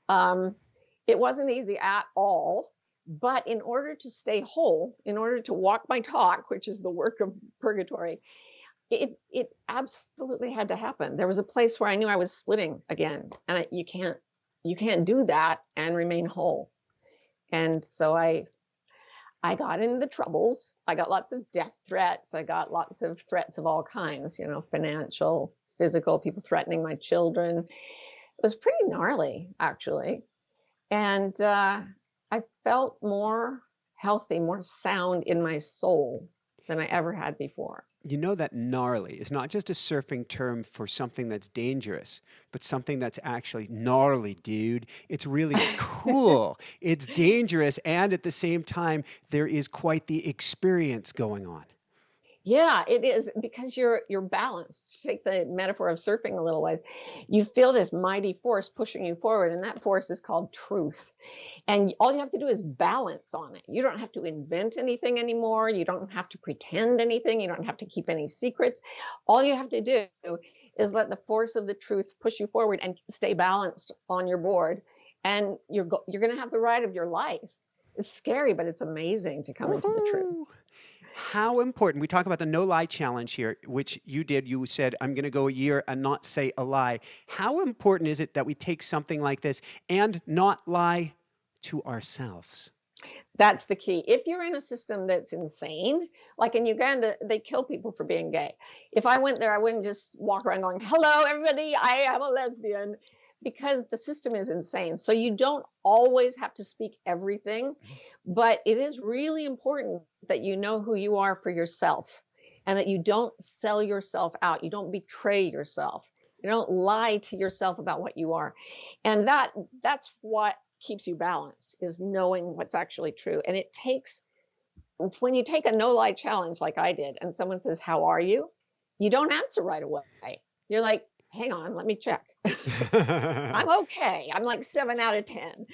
It wasn't easy at all. But in order to stay whole, in order to walk my talk, which is the work of purgatory, it absolutely had to happen. There was a place where I knew I was splitting again, and you can't do that and remain whole. And so I got into the troubles. I got lots of death threats. I got lots of threats of all kinds, financial, physical, people threatening my children. It was pretty gnarly, actually. And I felt more healthy, more sound in my soul than I ever had before. You know that gnarly is not just a surfing term for something that's dangerous, but something that's actually gnarly, dude. It's really cool. It's dangerous, and at the same time, there is quite the experience going on. Yeah, it is, because you're balanced. Take the metaphor of surfing a little way. You feel this mighty force pushing you forward, and that force is called truth. And all you have to do is balance on it. You don't have to invent anything anymore. You don't have to pretend anything. You don't have to keep any secrets. All you have to do is let the force of the truth push you forward and stay balanced on your board. And you're going to have the ride of your life. It's scary, but it's amazing to come into the truth. How important, we talk about the no lie challenge here, which you did. You said, I'm going to go a year and not say a lie. How important is it that we take something like this and not lie to ourselves? That's the key. If you're in a system that's insane, like in Uganda, they kill people for being gay. If I went there, I wouldn't just walk around going, hello, everybody, I am a lesbian, because the system is insane. So you don't always have to speak everything, but it is really important that you know who you are for yourself and that you don't sell yourself out. You don't betray yourself. You don't lie to yourself about what you are. And that's what keeps you balanced, is knowing what's actually true. And it takes, when you take a no lie challenge like I did, and someone says, how are you? You don't answer right away. You're like, hang on, let me check. I'm okay. I'm like 7 out of 10.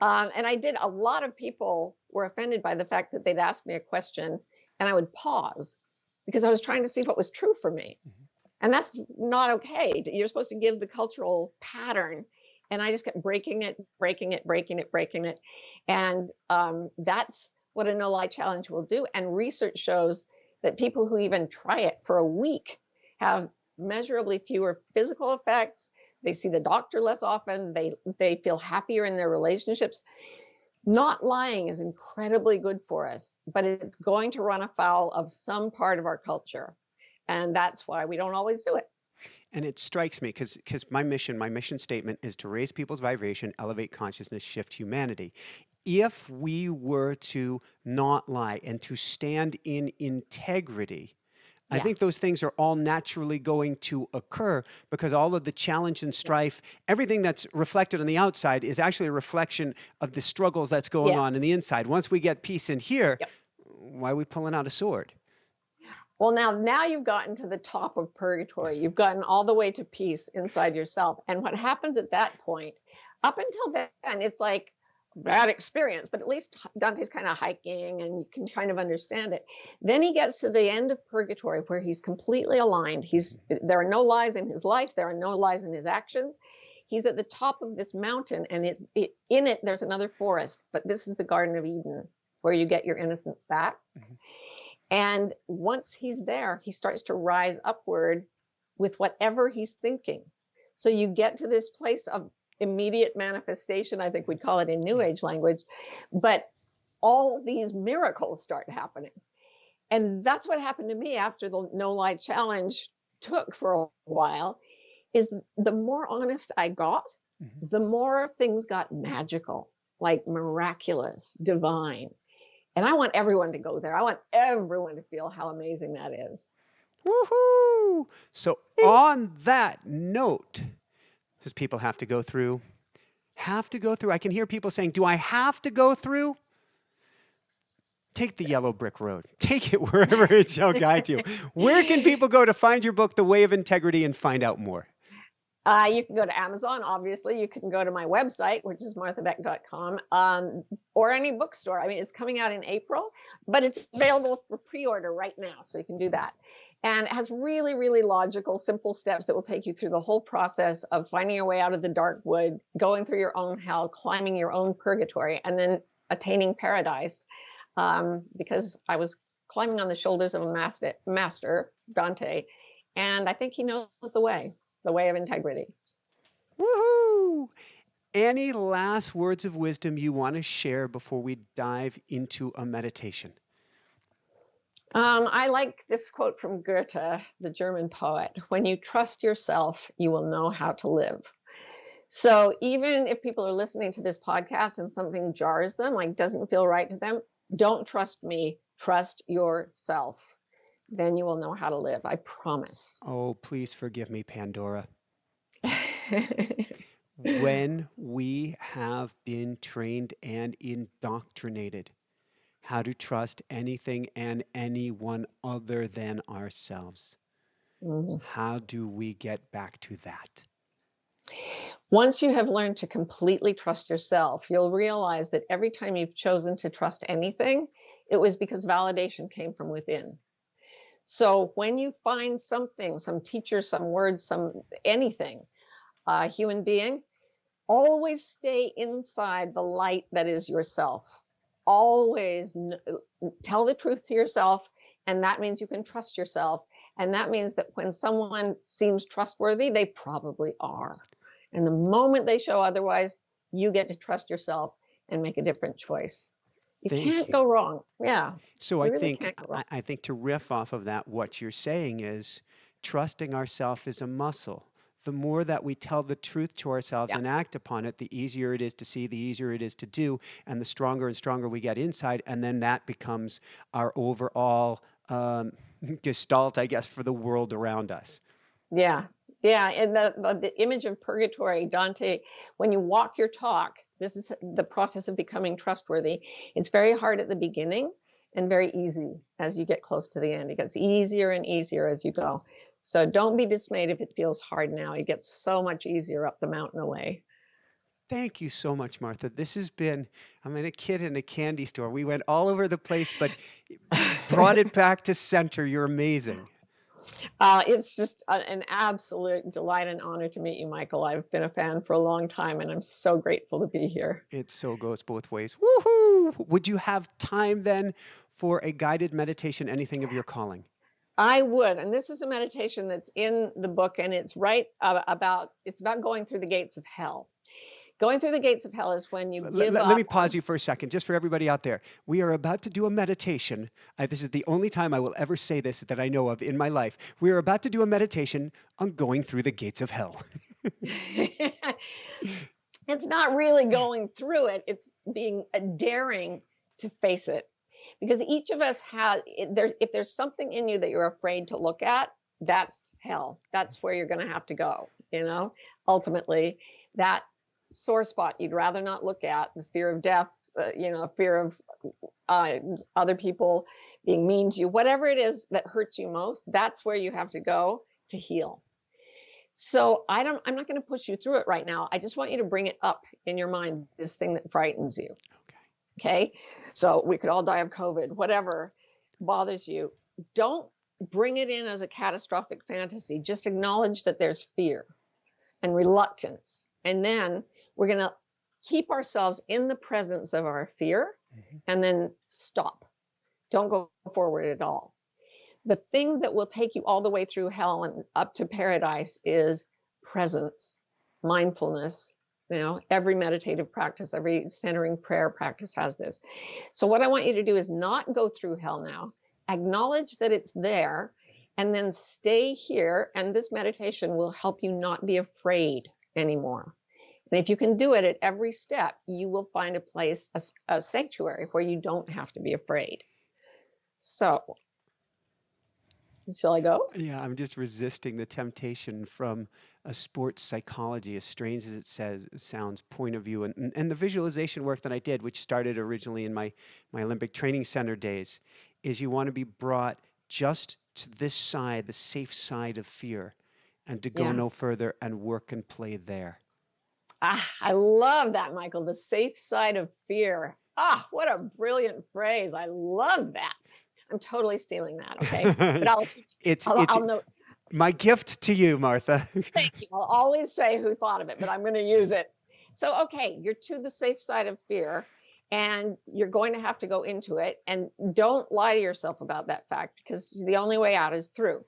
And I did, a lot of people were offended by the fact that they'd ask me a question and I would pause because I was trying to see what was true for me. And that's not okay. You're supposed to give the cultural pattern. And I just kept breaking it. And that's what a no lie challenge will do. And research shows that people who even try it for a week have measurably fewer physical effects. They see the doctor less often. They feel happier in their relationships. Not lying is incredibly good for us, but it's going to run afoul of some part of our culture. And that's why we don't always do it. And it strikes me because my mission statement is to raise people's vibration, elevate consciousness, shift humanity. If we were to not lie and to stand in integrity, I think those things are all naturally going to occur, because all of the challenge and strife, everything that's reflected on the outside is actually a reflection of the struggles that's going on in the inside. Once we get peace in here, why are we pulling out a sword? Well, now you've gotten to the top of purgatory. You've gotten all the way to peace inside yourself. And what happens at that point, up until then, it's like bad experience, but at least Dante's kind of hiking and you can kind of understand it. Then he gets to the end of purgatory where he's completely aligned. There are no lies in his life. There are no lies in his actions. He's at the top of this mountain, and in it, there's another forest, but this is the Garden of Eden where you get your innocence back. And once he's there, he starts to rise upward with whatever he's thinking. So you get to this place of immediate manifestation, I think we'd call it in New Age language, but all these miracles start happening. And that's what happened to me after the No Lie Challenge took for a while, is the more honest I got, the more things got magical, like miraculous, divine. And I want everyone to go there. I want everyone to feel how amazing that is. Woohoo! So on that note, does people have to go through? I can hear people saying, do I have to go through? Take the yellow brick road. Take it wherever it shall guide you. Where can people go to find your book, The Way of Integrity, and find out more? You can go to Amazon, obviously. You can go to my website, which is marthabeck.com, or any bookstore. I mean, it's coming out in April, but it's available for pre-order right now, so you can do that. And it has really, really logical, simple steps that will take you through the whole process of finding your way out of the dark wood, going through your own hell, climbing your own purgatory, and then attaining paradise. Because I was climbing on the shoulders of a master, Dante. And I think he knows the way of integrity. Woohoo! Any last words of wisdom you want to share before we dive into a meditation? I like this quote from Goethe, the German poet: "When you trust yourself, you will know how to live." So even if people are listening to this podcast and something jars them, like doesn't feel right to them, don't trust me, trust yourself. Then you will know how to live. I promise. Oh, please forgive me, Pandora. When we have been trained and indoctrinated how to trust anything and anyone other than ourselves, how do we get back to that? Once you have learned to completely trust yourself, you'll realize that every time you've chosen to trust anything, it was because validation came from within. So when you find something, some teacher, some words, anything, a human being, always stay inside the light that is yourself. Always tell the truth to yourself, and that means you can trust yourself. And that means that when someone seems trustworthy, they probably are. And the moment they show otherwise, you get to trust yourself and make a different choice. You can't go wrong. Yeah. So I think to riff off of that, what you're saying is trusting ourselves is a muscle. The more that we tell the truth to ourselves and act upon it, the easier it is to see, the easier it is to do, and the stronger and stronger we get inside, and then that becomes our overall gestalt, I guess, for the world around us. Yeah. Yeah. And the image of purgatory, Dante, when you walk your talk, this is the process of becoming trustworthy. It's very hard at the beginning and very easy as you get close to the end. It gets easier and easier as you go. So don't be dismayed if it feels hard now. It gets so much easier up the mountain away. Thank you so much, Martha. This has been, I'm a kid in a candy store. We went all over the place, but brought it back to center. You're amazing. It's just an absolute delight and honor to meet you, Michael. I've been a fan for a long time, and I'm so grateful to be here. It so goes both ways. Woohoo! Would you have time then for a guided meditation, anything of your calling? I would. And this is a meditation that's in the book, and it's about going through the gates of hell. Going through the gates of hell is when you give up. Let me pause you for a second, just for everybody out there. We are about to do a meditation. This is the only time I will ever say this that I know of in my life. We are about to do a meditation on going through the gates of hell. It's not really going through it. It's being daring to face it. Because each of us if there's something in you that you're afraid to look at, that's hell. That's where you're going to have to go. Ultimately, that sore spot you'd rather not look at, the fear of death, fear of other people being mean to you, whatever it is that hurts you most, that's where you have to go to heal. So I'm not going to push you through it right now. I just want you to bring it up in your mind, this thing that frightens you. Okay. So we could all die of COVID, whatever bothers you. Don't bring it in as a catastrophic fantasy. Just acknowledge that there's fear and reluctance. And then we're going to keep ourselves in the presence of our fear and then stop. Don't go forward at all. The thing that will take you all the way through hell and up to paradise is presence, mindfulness. Every meditative practice, every centering prayer practice has this. So what I want you to do is not go through hell now. Acknowledge that it's there and then stay here. And this meditation will help you not be afraid anymore. And if you can do it at every step, you will find a place, a sanctuary where you don't have to be afraid. So, shall I go? Yeah, I'm just resisting the temptation from a sports psychology, as strange as it sounds, point of view. And the visualization work that I did, which started originally in my Olympic Training Center days, is you want to be brought just to this side, the safe side of fear, and to go no further and work and play there. I love that, Michael, the safe side of fear. What a brilliant phrase. I love that. I'm totally stealing that, okay? But I'll note. My gift to you, Martha. Thank you. I'll always say who thought of it, but I'm going to use it. So, okay, you're to the safe side of fear, and you're going to have to go into it. And don't lie to yourself about that fact, because the only way out is through.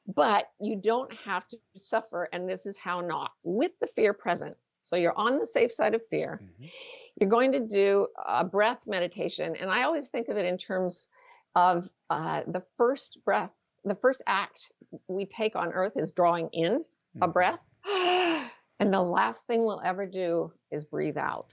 But you don't have to suffer. And this is how not. With the fear present. So you're on the safe side of fear. Mm-hmm. You're going to do a breath meditation. And I always think of it in terms of the first breath. The first act we take on earth is drawing in a breath. And the last thing we'll ever do is breathe out.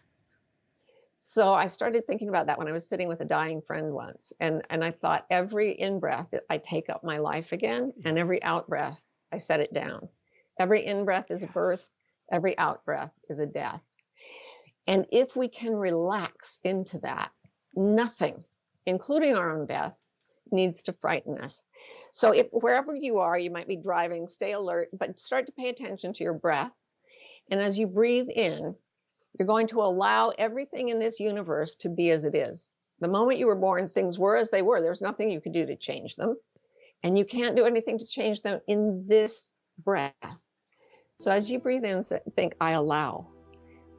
So I started thinking about that when I was sitting with a dying friend once. And I thought, every in-breath, I take up my life again. And every out-breath, I set it down. Every in-breath is a birth. Every out-breath is a death. And if we can relax into that, nothing, including our own death, needs to frighten us. So if wherever you are, you might be driving, stay alert, but start to pay attention to your breath. And as you breathe in, you're going to allow everything in this universe to be as it is. The moment you were born, things were as they were. There's nothing you could do to change them. And you can't do anything to change them in this breath. So as you breathe in, think, I allow.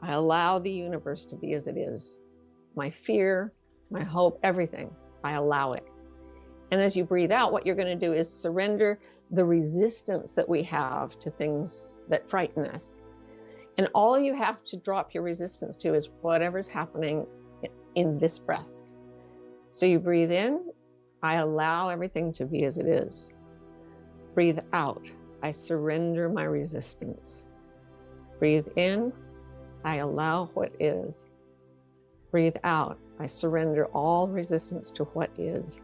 I allow the universe to be as it is. My fear, my hope, everything, I allow it. And as you breathe out, what you're going to do is surrender the resistance that we have to things that frighten us. And all you have to drop your resistance to is whatever's happening in this breath. So you breathe in, I allow everything to be as it is. Breathe out, I surrender my resistance. Breathe in, I allow what is. Breathe out, I surrender all resistance to what is.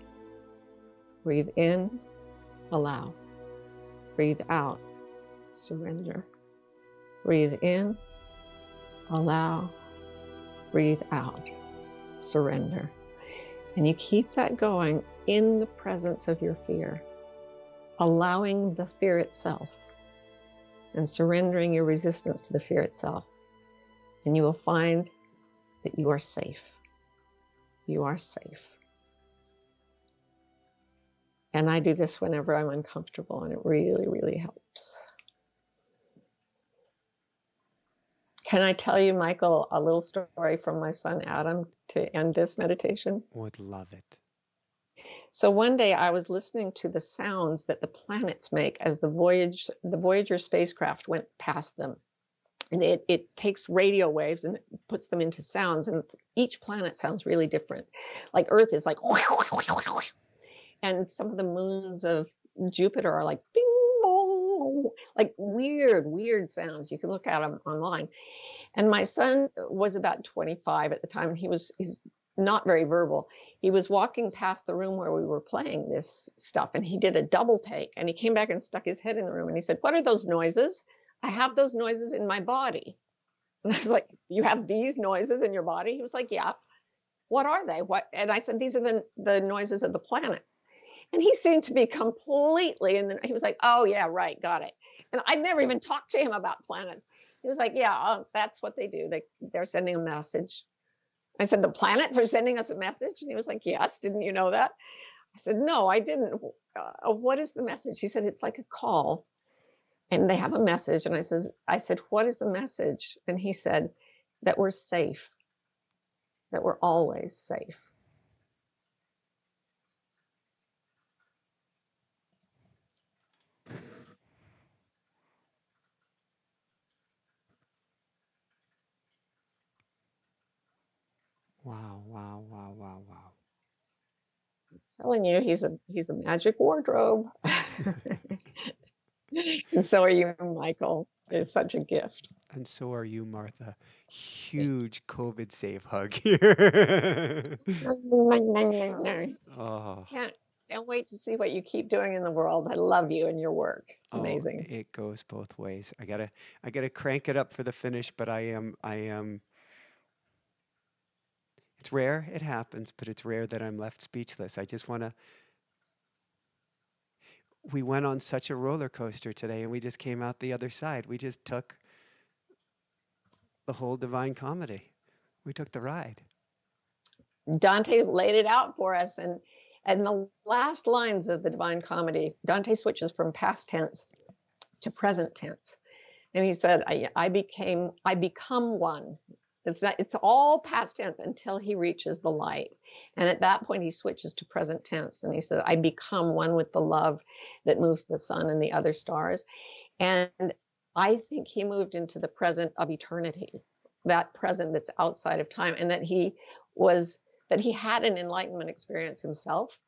Breathe in, allow. Breathe out, surrender. Breathe in, allow, breathe out, surrender. And you keep that going in the presence of your fear, allowing the fear itself and surrendering your resistance to the fear itself. And you will find that you are safe. You are safe. And I do this whenever I'm uncomfortable, and it really, really helps. Can I tell you, Michael, a little story from my son, Adam, to end this meditation? Would love it. So one day I was listening to the sounds that the planets make as the Voyager spacecraft went past them. And it takes radio waves and it puts them into sounds. And each planet sounds really different. Like Earth is like, and some of the moons of Jupiter are like, bing, bong, like weird sounds. You can look at them online. And my son was about 25 at the time, and he's not very verbal. He was walking past the room where we were playing this stuff, and he did a double take, and he came back and stuck his head in the room, and he said, "What are those noises? I have those noises in my body." And I was like, "You have these noises in your body?" He was like, "Yeah." "What are they?" "What?" And I said, "These are the noises of the planets." And he seemed to be completely, and then he was like, "Oh yeah, right, got it." And I'd never even talked to him about planets. He was like, "Yeah, that's what they do. They're sending a message." I said, "The planets are sending us a message?" And he was like, "Yes, didn't you know that?" I said, "No, I didn't." "What is the message?" He said, "It's like a call, and they have a message." And I said, "What is the message?" And he said, "That we're safe, that we're always safe." Wow. I'm telling you, he's a magic wardrobe. And so are you, Michael. It's such a gift. And so are you, Martha. Huge COVID safe hug here. Oh. Can't wait to see what you keep doing in the world. I love you and your work. It's amazing. It goes both ways. I gotta crank it up for the finish, but I am. It's rare it happens, but it's rare that I'm left speechless. I just want to. We went on such a roller coaster today, and we just came out the other side. We just took the whole Divine Comedy. We took the ride. Dante laid it out for us, and the last lines of the Divine Comedy, Dante switches from past tense to present tense, and he said, I become one." It's all past tense until he reaches the light. And at that point, he switches to present tense. And he said, I become one with the love that moves the sun and the other stars. And I think he moved into the present of eternity, that present that's outside of time, and that he had an enlightenment experience himself,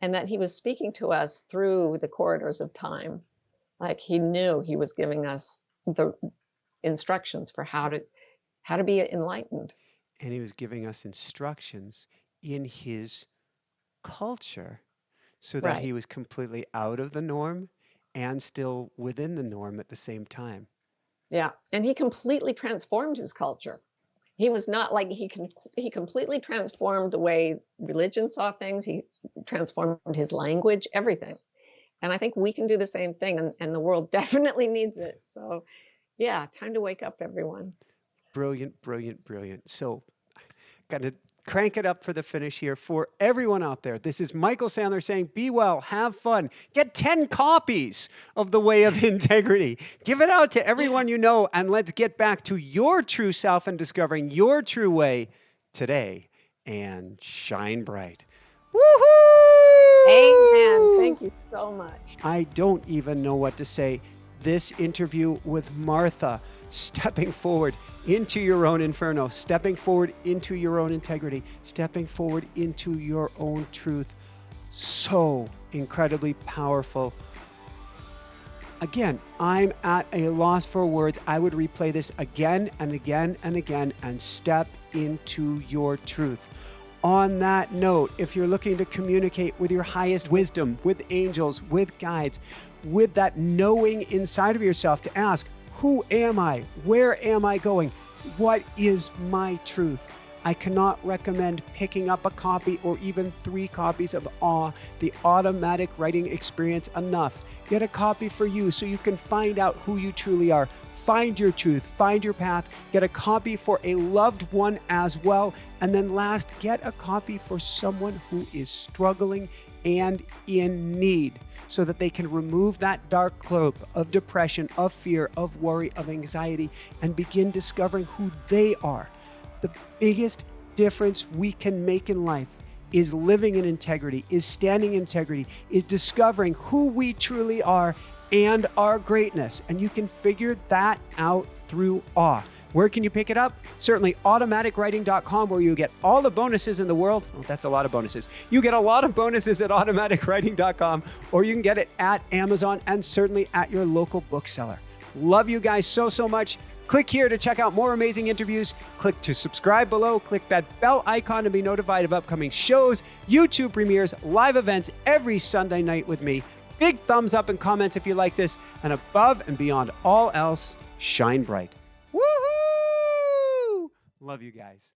and that he was speaking to us through the corridors of time. Like he knew he was giving us the instructions for how to be enlightened. And he was giving us instructions in his culture so that Right. he was completely out of the norm and still within the norm at the same time. Yeah. And he completely transformed his culture. He was not like he completely transformed the way religion saw things. He transformed his language, everything. And I think we can do the same thing, and the world definitely needs it. So yeah, time to wake up, everyone. Brilliant, brilliant, brilliant. So, got to crank it up for the finish here for everyone out there. This is Michael Sandler saying, be well, have fun, get 10 copies of The Way of Integrity. Give it out to everyone you know, and let's get back to your true self and discovering your true way today, and shine bright. Woohoo! Amen. Thank you so much. I don't even know what to say. This interview with Martha, stepping forward into your own inferno, stepping forward into your own integrity, stepping forward into your own truth. So incredibly powerful. Again, I'm at a loss for words. I would replay this again and again and again and step into your truth. On that note, if you're looking to communicate with your highest wisdom, with angels, with guides, with that knowing inside of yourself to ask, who am I? Where am I going? What is my truth? I cannot recommend picking up a copy or even 3 copies of Awe, the automatic writing experience, enough. Get a copy for you so you can find out who you truly are. Find your truth, find your path. Get a copy for a loved one as well. And then last, get a copy for someone who is struggling and in need, so that they can remove that dark cloak of depression, of fear, of worry, of anxiety, and begin discovering who they are. The biggest difference we can make in life is living in integrity, is standing in integrity, is discovering who we truly are and our greatness. And you can figure that out through Awe. Where can you pick it up? Certainly automaticwriting.com, where you get all the bonuses in the world. Oh, that's a lot of bonuses. You get a lot of bonuses at automaticwriting.com, or you can get it at Amazon and certainly at your local bookseller. Love you guys so, so much. Click here to check out more amazing interviews. Click to subscribe below. Click that bell icon to be notified of upcoming shows, YouTube premieres, live events every Sunday night with me. Big thumbs up and comments if you like this. And above and beyond all else, shine bright. Woohoo! Love you guys.